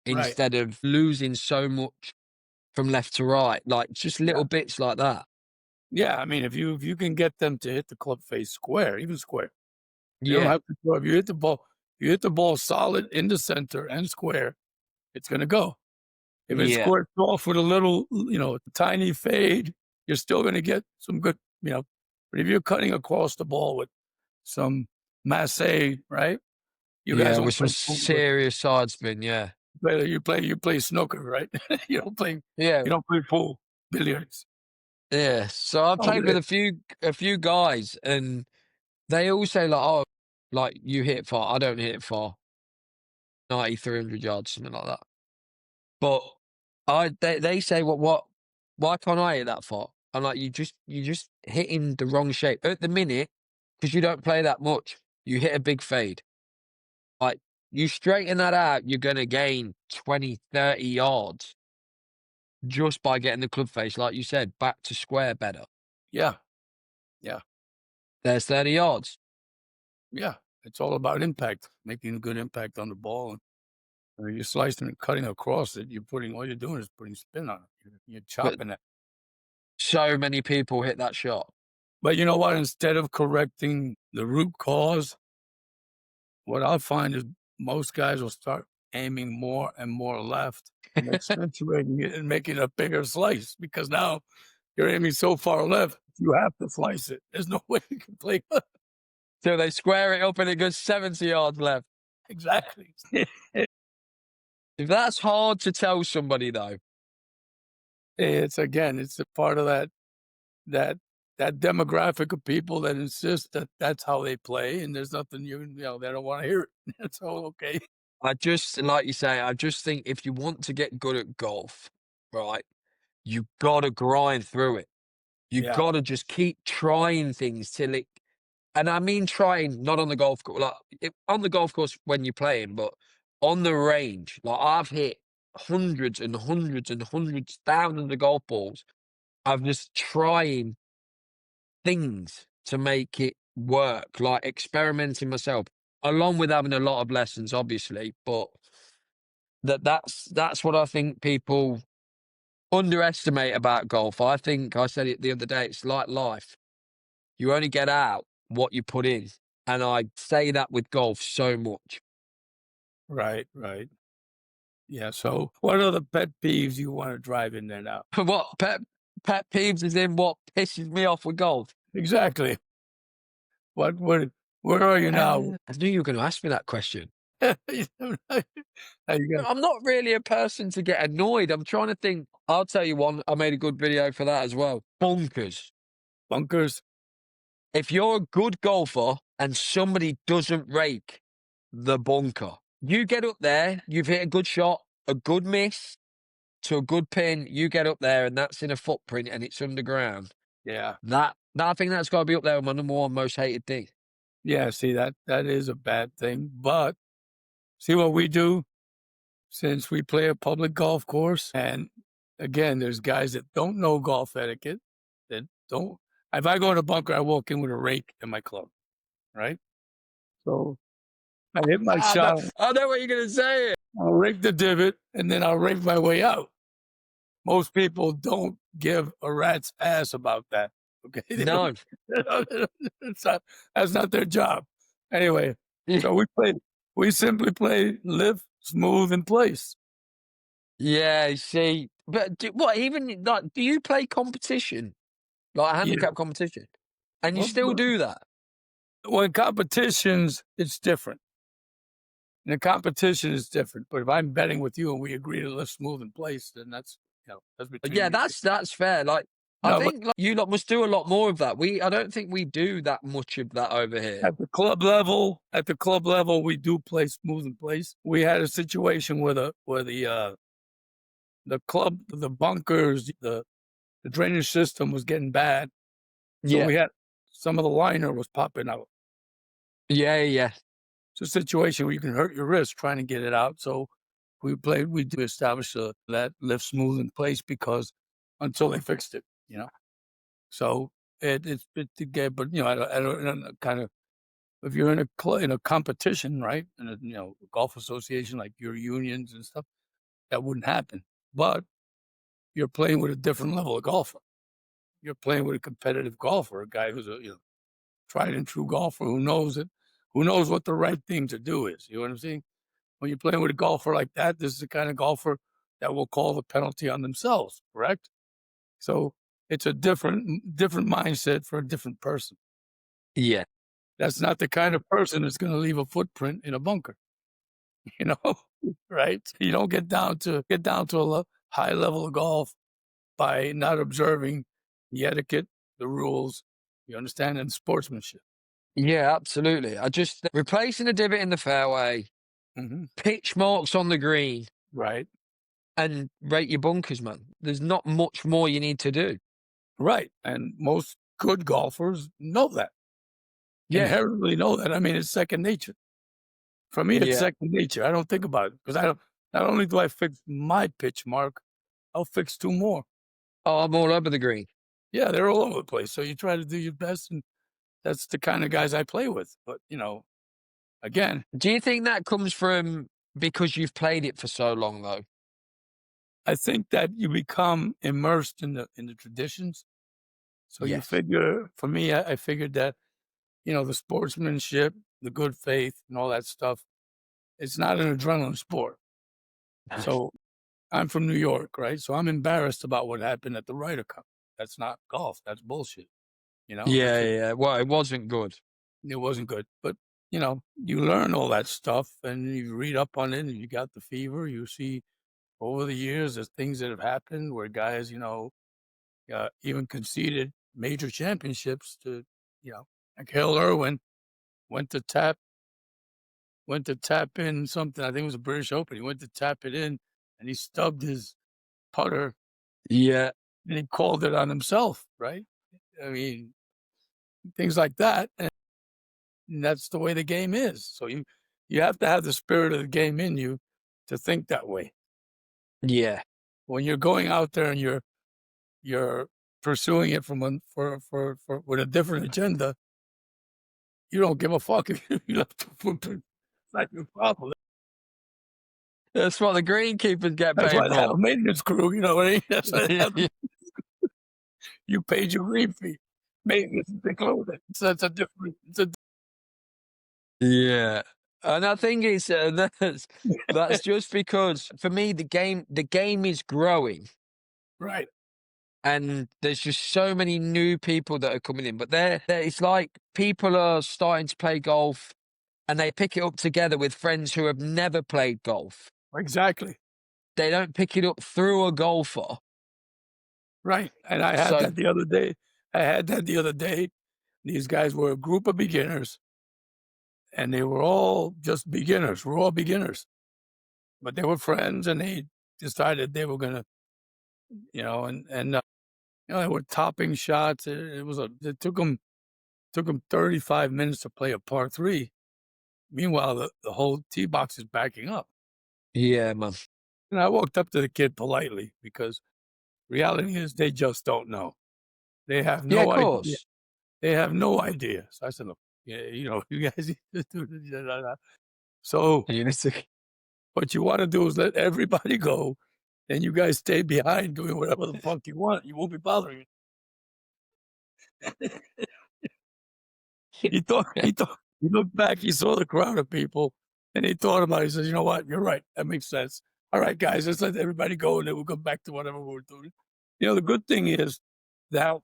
Right. instead of losing so much from left to right. Like just Yeah. little bits like that. Yeah, I mean, if you can get them to hit the club face square, even square, you don't Yeah, have to throw if you hit the ball solid in the center and square, it's gonna go. If it yeah, squirts off with a little, tiny fade, you're still gonna get some good, but if you're cutting across the ball with some masse, right? You guys yeah. don't With some play pool, but serious side spin. Yeah, you play snooker, right? yeah. you don't play pool, billiards. Yeah, so I Over played with there. a few guys, and they all say like, "Oh, like you hit far." I don't hit far, 90, 300 yards, something like that. But they say, "What? Why can't I hit that far?" I'm like, "You just hitting the wrong shape at the minute because you don't play that much. You hit a big fade. Like you straighten that out, you're gonna gain 20, 30 yards just by getting the club face, like you said, back to square better. Yeah, yeah, There's 30 yards." yeah. It's all about impact, making a good impact on the ball. And when you're slicing and cutting across it, all you're doing is putting spin on it. You're But chopping it. so many people hit that shot. But you know what? Instead of correcting the root cause, what I'll find is most guys will start aiming more and more left and accentuating it and making a bigger slice because now you're aiming so far left, you have to slice it. There's no way you can play So they square it up and it goes 70 yards left. exactly. If that's hard to tell somebody though, It's again, it's a part of that that demographic of people that insist that that's how they play, and there's nothing they don't want to hear it. It's all okay. I just, like you say, I just think if you want to get good at golf, right, you gotta grind through it. You Yeah, gotta just keep trying things till it, and I mean trying, not on the golf course, like on the golf course when you're playing, but on the range. Like I've hit hundreds and hundreds and hundreds, thousands of golf balls. I'm just trying things to make it work, like experimenting myself, along with having a lot of lessons, obviously. But that's what I think people underestimate about golf. I think I said it the other day. It's like life. You only get out what you put in, and I say that with golf so much. right, right. Yeah. So, what are the pet peeves you want to drive in there now? What pet peeves is in what pisses me off with golf. Exactly. What? Where are you now? I knew you were going to ask me that question. How you got I'm not really a person to get annoyed. I'm trying to think. I'll tell you one. I made a good video for that as well. Bunkers. bunkers? If you're a good golfer and somebody doesn't rake the bunker, you get up there, you've hit a good shot, a good miss to a good pin, you get up there and that's in a footprint and it's underground. Yeah, I think that's got to be up there with my number one most hated thing. yeah. See that is a bad thing, but see what we do since we play a public golf course, and again, there's guys that don't know golf etiquette that don't. If I go in a bunker, I walk in with a rake in my club, right? So I hit my shot, I know what you're going to say. I'll rake the divot, and then I'll rake my way out. Most people don't give a rat's ass about that. Okay, they don't. No. It's not, that's not their job. Anyway, so we simply play live smooth in place. Yeah, see, but what even like? Do you play competition, like a Yeah. handicap competition, and you Well, still do that? when competitions, it's different. In a competition, is different. But if I'm betting with you and we agree to live smooth in place, then that's between Yeah, me and you. that's fair. Like, I No, but think like, you lot must do a lot more of that. I don't think we do that much of that over here. at the club level, we do play smooth in place. We had a situation where the club, the bunkers, the drainage system was getting bad. So Yeah, we had some of the liner was popping out. yeah. It's a situation where you can hurt your wrist trying to get it out. So we do establish that lift smooth in place because until they fixed it, you know. So it's again, but I don't kind of if you're in in a competition, right, in a golf association like your unions and stuff, that wouldn't happen. But you're playing with a different level of golfer. You're playing with a competitive golfer, a guy who's a tried and true golfer who knows it, who knows what the right thing to do is. You know what I'm saying? When you're playing with a golfer like that, this is the kind of golfer that will call the penalty on themselves, correct? So it's a different mindset for a different person. Yeah. That's not the kind of person that's going to leave a footprint in a bunker, you know, right? You don't get down to a high level of golf by not observing the etiquette, the rules, you understand, and sportsmanship. Yeah, absolutely. I just replacing a divot in the fairway, Hmm. pitch marks on the green, Right, and rate your bunkers, man. There's not much more you need to do. right. And most good golfers know that, Yeah, inherently know that. I mean, it's second nature. For me, it's yeah. second nature. I don't think about it because I don't. Not only do I fix my pitch mark, I'll fix two more. Oh, I'm all over the green. Yeah, they're all over the place. So you try to do your best, and that's the kind of guys I play with. But again, Do you think that comes from because you've played it for so long, though? I think that you become immersed in the traditions. So you Yes. figure, for me, I figured that the sportsmanship, the good faith, and all that stuff. It's not an adrenaline sport. So I'm from New York, right? So I'm embarrassed about what happened at the Ryder Cup. That's not golf. That's bullshit. Yeah, That's what yeah. Well, it wasn't good. it wasn't good. But you learn all that stuff and you read up on it and you got the fever. You see over the years there's things that have happened where guys, even conceded major championships to, like Hale Irwin went to tap went to tap in something. I think it was a British Open. He went to tap it in and he stubbed his putter Yeah, and he called it on himself, right? I mean, things like that. And that's the way the game is. So you have to have the spirit of the game in you to think that way. yeah, When you're going out there and you're pursuing it from for with a different agenda, you don't give a fuck if you have to put it's not your problem. that's what the greenkeepers get That's paid why they have for. a maintenance crew, you know what I mean? That's why they Yeah, have yeah, you paid your green fee. Maintenance is included. So that's a different it's a yeah. And I think it's that's just because for me the game is growing, right. and there's just so many new people that are coming in. But it's like people are starting to play golf and they pick it up together with friends who have never played golf. Exactly. They don't pick it up through a golfer. Right. And I had So that the other day. I had that the other day. These guys were a group of beginners and they were all just beginners. We're all beginners, but they were friends and they decided they were going to, they were topping shots. It took them 35 minutes to play a par three. Meanwhile, the whole tee box is backing up. yeah, man. And I walked up to the kid politely because reality is they just don't know. They have Yeah, of no idea. course. They have no idea. So I said, look, yeah, you guys need to do this. So You need to what you want to do is let everybody go, and you guys stay behind doing whatever the fuck you want. You won't be bothering. He looked back, he saw the crowd of people, and he thought about it. He says, you know what? You're right. That makes sense. All right, guys, let's let everybody go, and then we'll go back to whatever we're doing. The good thing is that,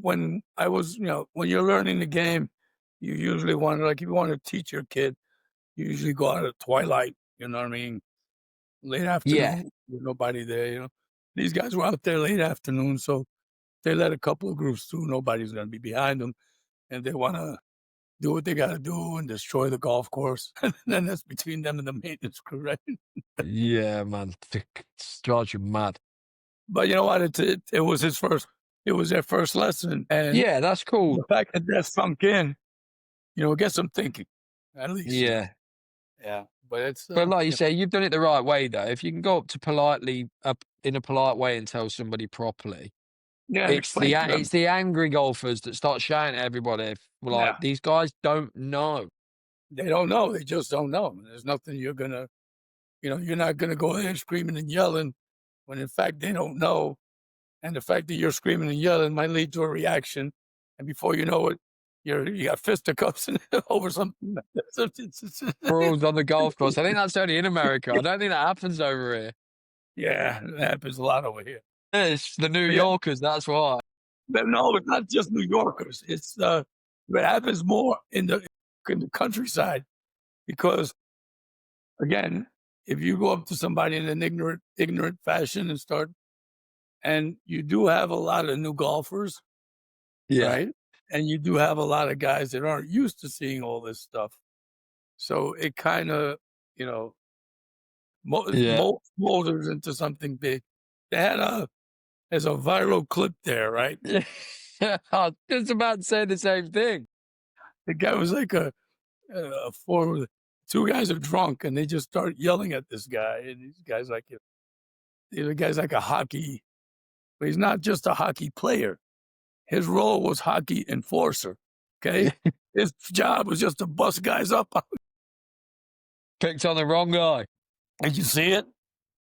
when I was, when you're learning the game, you usually want to, like, if you want to teach your kid, you usually go out at twilight, you know what I mean? Late Yeah, afternoon, with nobody there. These guys were out there late afternoon, so they let a couple of groups through. Nobody's going to be behind them, and they want to do what they got to do and destroy the golf course. And then that's between them and the maintenance crew, right? yeah, man. It drives you mad. But you know what? It was his first. It was their first lesson, and Yeah, that's cool. the fact that that sunk in, it gets them thinking, at least. Yeah. Yeah, but it's But like you say, you've done it the right way though. If you can go up to politely up in a polite way and tell somebody properly, yeah, and it's explain the to them. it's the angry golfers that start shouting at everybody. Like Yeah, these guys don't know. they don't know. They just don't know. There's nothing you're not gonna go there screaming and yelling when in fact they don't know. And the fact that you're screaming and yelling might lead to a reaction. And before you know it, you got fisticuffs over something. Brawls on the golf course. I think that's only in America. I don't think that happens over here. Yeah, it happens a lot over here. It's the New But yeah, Yorkers. That's why. but no, it's not just New Yorkers. It happens more in the countryside because again, if you go up to somebody in an ignorant fashion and start, and you do have a lot of new golfers, Yeah. right? And you do have a lot of guys that aren't used to seeing all this stuff. So it kind of, you know, Yeah. molders into something big. They had there's a viral clip there, right? Yeah. I was just about to say the same thing. The guy was like four, two guys are drunk and they just start yelling at this guy. And these guys the guy's like a hockey, but he's not just a hockey player. His role was hockey enforcer. Okay. His job was just to bust guys up. Picked on the wrong guy. Did you see it?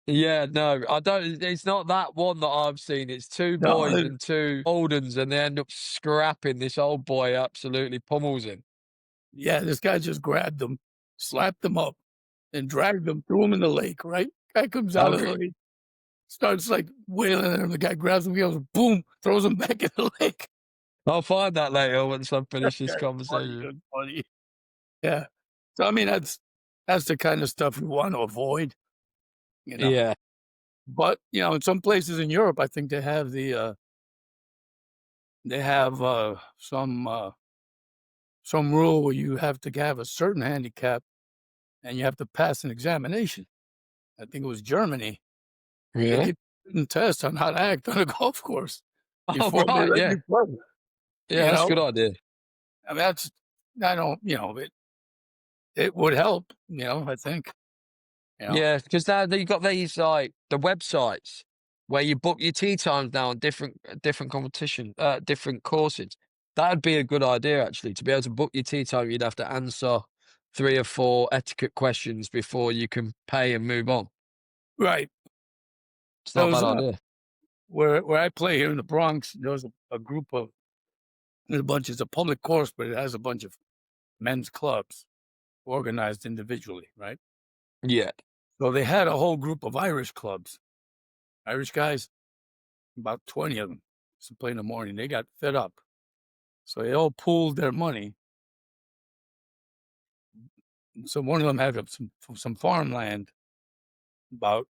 Yeah, no, I don't. It's not that one that I've seen. It's two No, boys and two old uns, and they end up scrapping. This old boy absolutely pummels him. yeah, this guy just grabbed him, slapped them up, and dragged them, threw them in the lake, right? Guy comes out of the Okay. lake, starts, like, wailing at him, the guy grabs him, he goes, boom, throws him back in the lake. I'll find that later once I finish this That's funny, conversation. that's funny. Yeah. So, I mean, that's the kind of stuff we want to avoid, you know? Yeah. But, in some places in Europe, I think they have, some rule where you have to have a certain handicap and you have to pass an examination. I think it was Germany. They Really? give you a test on how to act on a golf course Oh, before they right, let yeah. you play, Yeah, you that's a know? good idea. I mean, I don't, it would help, I think, you know? Yeah, because now you got these, like, the websites where you book your tee times now on different competition, different courses. That'd be a good idea, actually, to be able to book your tee time, you'd have to answer 3 or 4 etiquette questions before you can pay and move on. Right. It's not a Those, bad idea. where I play here in the Bronx, there was a group of, there's a bunch, it's a public course, but it has a bunch of men's clubs organized individually, right? Yeah. So they had a whole group of Irish clubs, Irish guys, about 20 of them, used to play in the morning. They got fed up. So they all pooled their money. So one of them had some farmland about,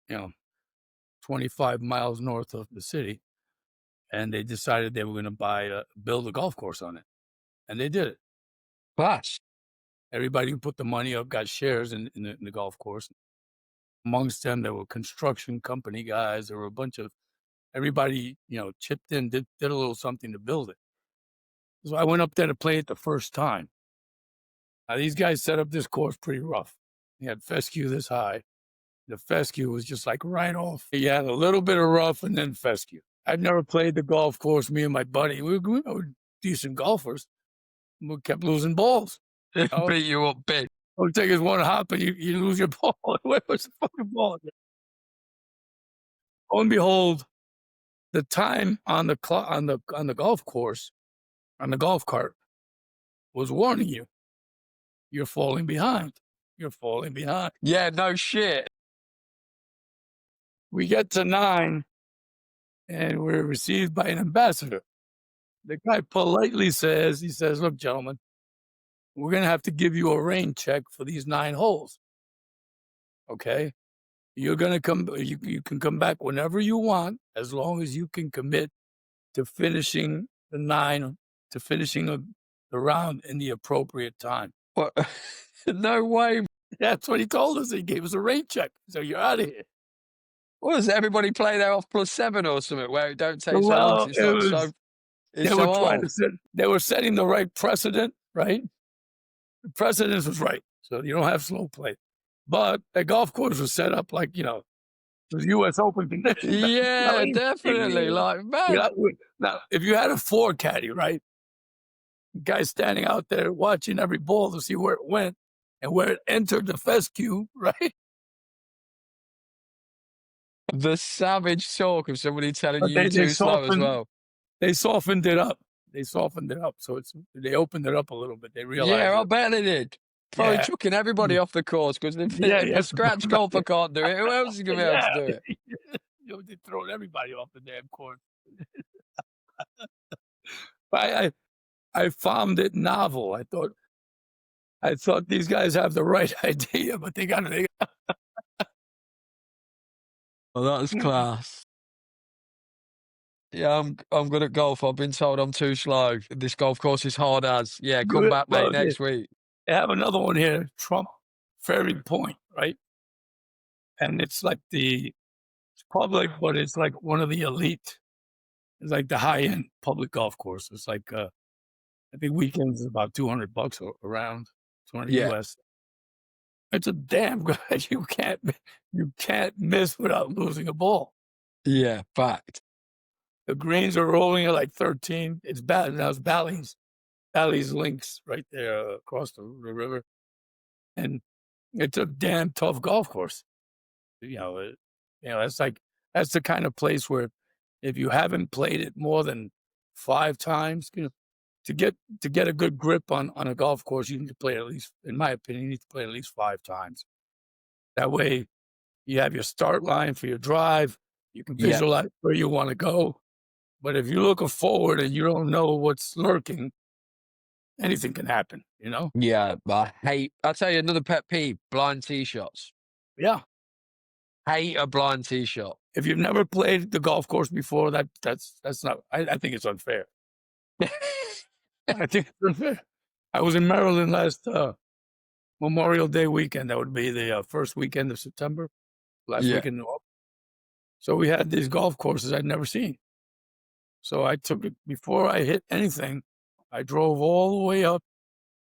25 miles north of the city. And they decided they were going to build a golf course on it. And they did it. Class. Everybody who put the money up got shares in the golf course. Amongst them, there were construction company guys. There were a bunch of everybody, chipped in, did a little something to build it. So I went up there to play it the first time. Now, these guys set up this course pretty rough. They had fescue this high. The fescue was just like right off. You had a little bit of rough and then fescue. I'd never played the golf course. Me and my buddy, we were decent golfers. We kept losing balls. Oh, Beat you up big. all it takes is one hop and you lose your ball. Where was the fucking ball? Lo and behold, the time on the golf course, on the golf cart, was warning you, "You're falling behind. You're falling behind." Yeah, no shit. We get to 9, and we're received by an ambassador. The guy politely says, he says, "Look, gentlemen, we're gonna have to give you a rain check for these 9 holes, okay? You're gonna come you can come back whenever you want, as long as you can commit to finishing the 9 to finishing the round in the appropriate time." What? No way. That's what he told us. He gave us a rain check. So you're out of here. What does everybody play there off +7 or something where it don't take so long 'cause Well, it's like so they it's were so trying to old? set, they were setting the right precedent, right? The precedent was right. So you don't have slow play. But the golf course was set up like, it was US Open conditions. Yeah, definitely, like, man, Now, if you had a 4 caddy, right? Guy standing out there watching every ball to see where it went and where it entered the fescue, right? the savage talk of somebody telling But you they too slow as softened well. they softened it up. They softened it up. So they opened it up a little bit. They realized Yeah, I that, bet they did. Probably yeah, chucking everybody off the course because yeah, if yeah, a scratch golfer can't do it, who else is gonna be able to yeah. do it? They throwing everybody off the damn course. I I found it novel. I thought these guys have the right idea, but they Well, that was class. Yeah, I'm good at golf. I've been told I'm too slow. This golf course is hard as. Yeah, do come it. back, mate, Well, next week. they have another one here, Trump Ferry Point, right? And it's public, but it's like one of the elite. It's like the high end public golf course. It's like I think weekends is about $200 around 200 Yeah, US. It's a damn good. You can't miss without losing a ball. yeah, fact. The greens are rolling at like 13. It's bad. Now it's Bally's links right there across the river, and it's a damn tough golf course. That's like that's the kind of place where if you haven't played it more than 5 times, to get to get a good grip on a golf course, you need to play at least, in my opinion, you need to play at least 5 times. That way, you have your start line for your drive, you can Yeah. visualize where you wanna go, but if you're looking forward and you don't know what's lurking, anything can happen, you know? Yeah, but I'll tell you another pet peeve, blind tee shots. Yeah. Hate a blind tee shot. If you've never played the golf course before, that's not, I think it's unfair. I think it's unfair. I was in Maryland last, Memorial Day weekend. That would be the, first weekend of September, last Yeah. weekend of Au so we had these golf courses I'd never seen. So I took it before I hit anything, I drove all the way up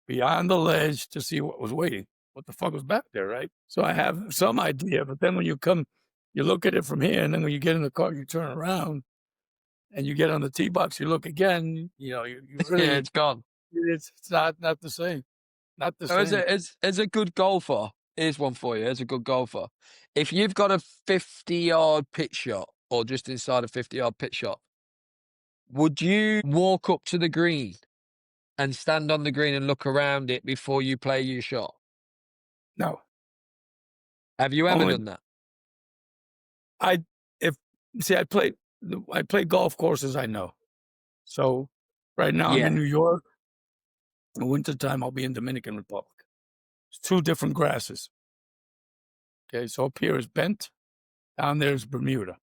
beyond the ledge to see what was waiting. What the fuck was back there, right? So I have some idea, but then when you come, you look at it from here, and then when you get in the car, you turn around and you get on the tee box, you look again, you know, you Yeah, really, it's gone. it's not the same. Not the So same. as a good golfer, here's one for you, as a good golfer. If you've got a 50-yard pitch shot or just inside a 50-yard pitch shot, would you walk up to the green and stand on the green and look around it before you play your shot? No, Have you ever only done that? I if see, I play golf courses I know. So right now I'm Yeah. in New York. In wintertime, I'll be in Dominican Republic. It's 2 different grasses. Okay, so up here is bent, down there is Bermuda,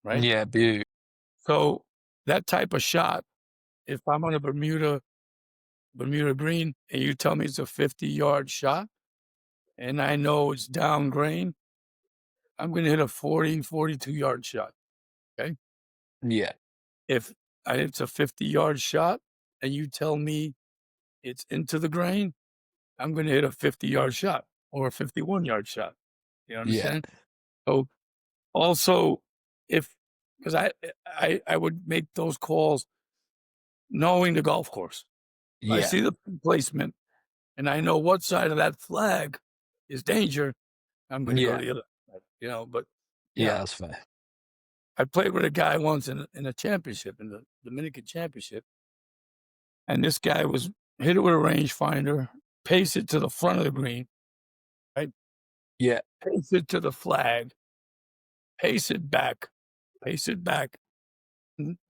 right? Yeah, beaut. So that type of shot, if I'm on a Bermuda green and you tell me it's a 50-yard shot and I know it's down green, I'm gonna hit a 40, 42-yard shot. Okay. Yeah. If it's a 50-yard shot and you tell me it's into the grain, I'm gonna hit a 50-yard shot or a 51-yard shot. You Yeah. understand? So also, if because I would make those calls knowing the golf course. If I Yeah. see the placement and I know what side of that flag is danger, I'm gonna go Yeah. to the other side, you know, but Yeah, yeah. that's fair. I played with a guy once in a championship, in the Dominican championship, and this guy was hit it with a rangefinder, pace it to the front of the green, right? Yeah. Pace it to the flag, pace it back,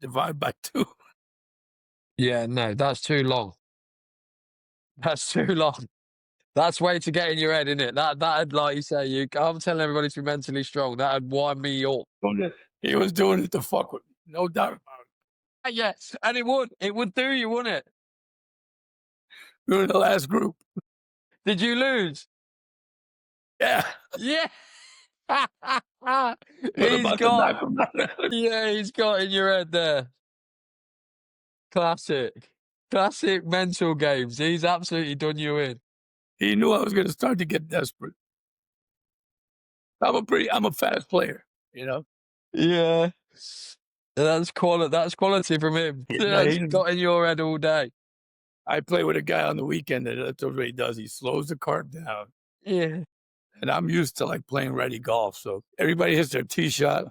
divide by 2. Yeah, no, that's too long. That's too long. That's way to get in your head, isn't it? That'd like you say, I'm telling everybody to be mentally strong. That'd wind me up. He was doing it to fuck with me, no doubt about it. Yes, and it would do you, wouldn't it? We were in the last group. Did you lose? Yeah, Yeah. was He's about to got, knock him out. yeah, he's got in your head there. Classic. Classic mental games. He's absolutely done you in. He knew I was gonna start to get desperate. I'm a fast player, you know? Yeah. That's quality from him. Yeah, That's got in your head all day. I play with a guy on the weekend that's what he does. He slows the cart down, Yeah. and I'm used to, like, playing ready golf, so everybody hits their tee shot.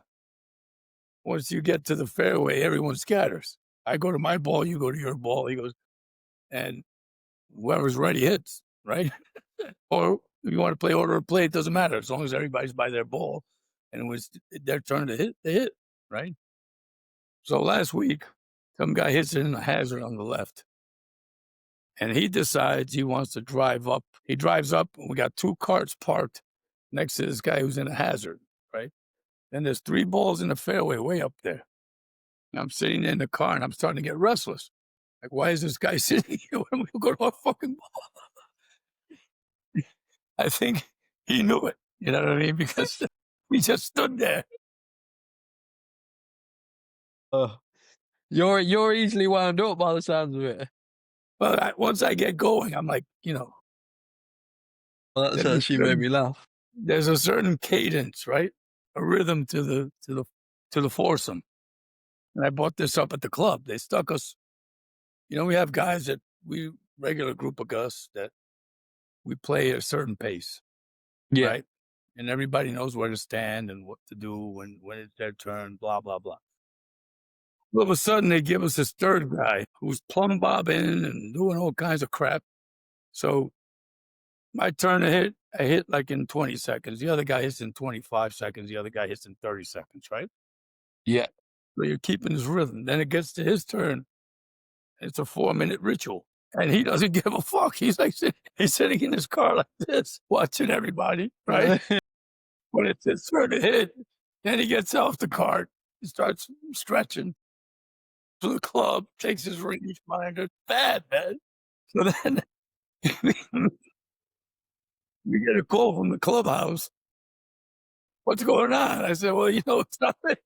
Once you get to the fairway, everyone scatters. I go to my ball, you go to your ball. He goes, and whoever's ready hits, right? Or if you wanna play order of play, it doesn't matter as long as everybody's by their ball, and when it's their turn to hit, they hit, right? So last week, some guy hits it in the hazard on the left, and he decides he wants to drive up. He drives up, and we got 2 carts parked next to this guy who's in a hazard, right? Then there's 3 balls in the fairway way up there. And I'm sitting in the car, and I'm starting to get restless. Like, why is this guy sitting here when we go to our fucking ball? I think he knew it, you know what I mean? Because we just stood there. Uh, you're easily wound up by the sounds of it. But once I get going, I'm like, you know, Well, that's there's a actually made certain me laugh. there's a certain cadence, right? A rhythm to the foursome. And I bought this up at the club. They stuck us, you know, we have guys that we regular group of us that we play at a certain pace, Yeah. right? And everybody knows where to stand and what to do when it's their turn, blah, blah, blah. All of a sudden, they give us this third guy who's plumb bobbing and doing all kinds of crap. So my turn to hit, I hit like in 20 seconds. The other guy hits in 25 seconds. The other guy hits in 30 seconds, right? Yeah. So you're keeping his rhythm. Then it gets to his turn. It's a 4-minute ritual. And he doesn't give a fuck. He's sitting in his car like this, watching everybody, right? When it's his turn to hit, then he gets off the cart. He starts stretching to the club, takes his rangefinder. Bad, man. So then we get a call from the clubhouse. What's going on? I said, well, it's nothing.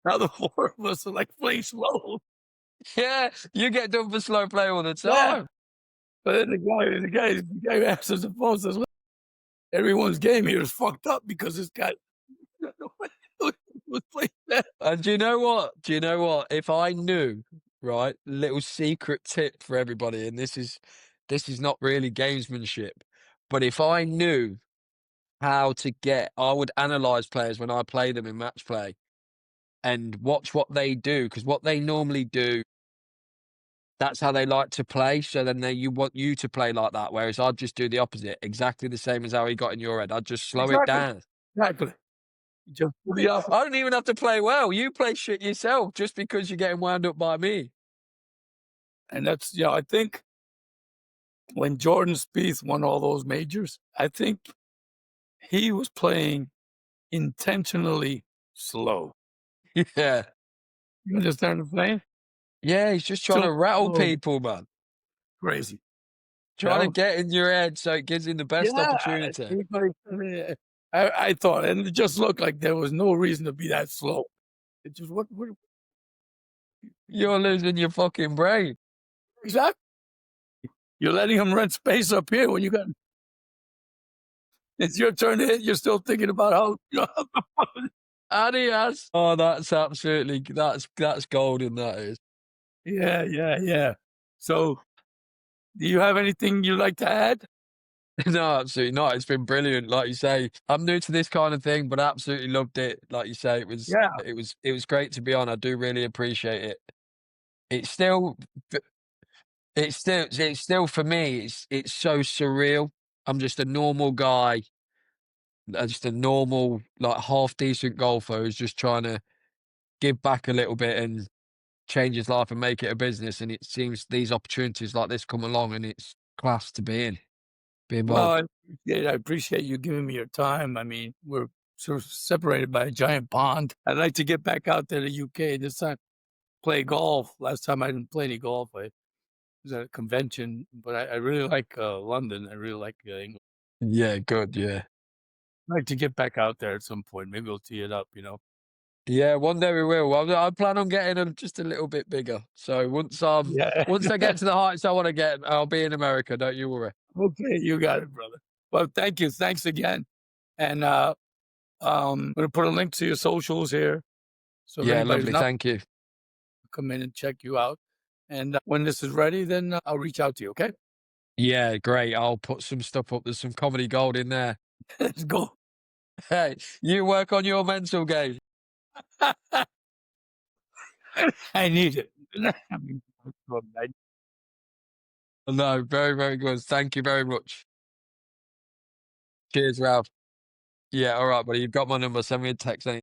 Now the four of us are like play slow. Yeah, you get done for slow play all the Yeah. time. But then the guy who answers the phone says, "Look, everyone's game here is fucked up because this guy was playing that." And do you know what? Do you know what? If I knew, right, little secret tip for everybody, and this is not really gamesmanship, but if I knew how to get, I would analyze players when I play them in match play and watch what they do, because what they normally do, that's how they like to play. So then you want you to play like that, whereas I'd just do the opposite, exactly the same as how he got in your head. I'd just slow it Exactly. down. Exactly. Just do the I opposite. don't even have to play well. You play shit yourself just because you're getting wound up by me. And that's, I think when Jordan Spieth won all those majors, I think he was playing intentionally slow. Yeah. You understand what I'm saying? Yeah, he's just trying So to rattle slow, people, man. crazy. You Trying to know? get in your head so it gives him the best Yeah. opportunity. I mean, I thought, and it just looked like there was no reason to be that slow. It just what You're losing your fucking brain. exactly. You're letting him rent space up here when it's your turn to hit. You're still thinking about how. And he has. Oh, that's absolutely that's golden, that is. Yeah, yeah, yeah. So, do you have anything you'd like to add? No, absolutely not. It's been brilliant. Like you say, I'm new to this kind of thing, but I absolutely loved it. Like you say, Yeah. it was great to be on. I do really appreciate it. It's still it's still for me, it's so surreal. I'm just a normal guy, just a normal, like, half decent golfer who's just trying to give back a little bit and change his life and make it a business, and it seems these opportunities like this come along, and it's class to be Well, involved. I appreciate you giving me your time. I mean, we're sort of separated by a giant pond. I'd like to get back out there to UK this time, play golf. Last time I didn't play any golf. I was at a convention, but I really like London. I really like England. Yeah, good, yeah. I'd like to get back out there at some point. Maybe we'll tee it up. Yeah, one day we will. I plan on getting 'em just a little bit bigger. So Yeah. once I get to the heights I wanna get, I'll be in America, don't you worry. Okay, you got it, brother. Well, thank you. Thanks again. And I'm gonna put a link to your socials here. So if Yeah, anybody's lovely, not thank you. come in and check you out. And when this is ready, then I'll reach out to you. Okay. Yeah, great. I'll put some stuff up. There's some comedy gold in there. Let's go. Hey, you work on your mental game. I need it. I mean, No, very, very good. Thank you very much. Cheers, Ralph. Yeah, all right, buddy. You've got my number. Send me a text any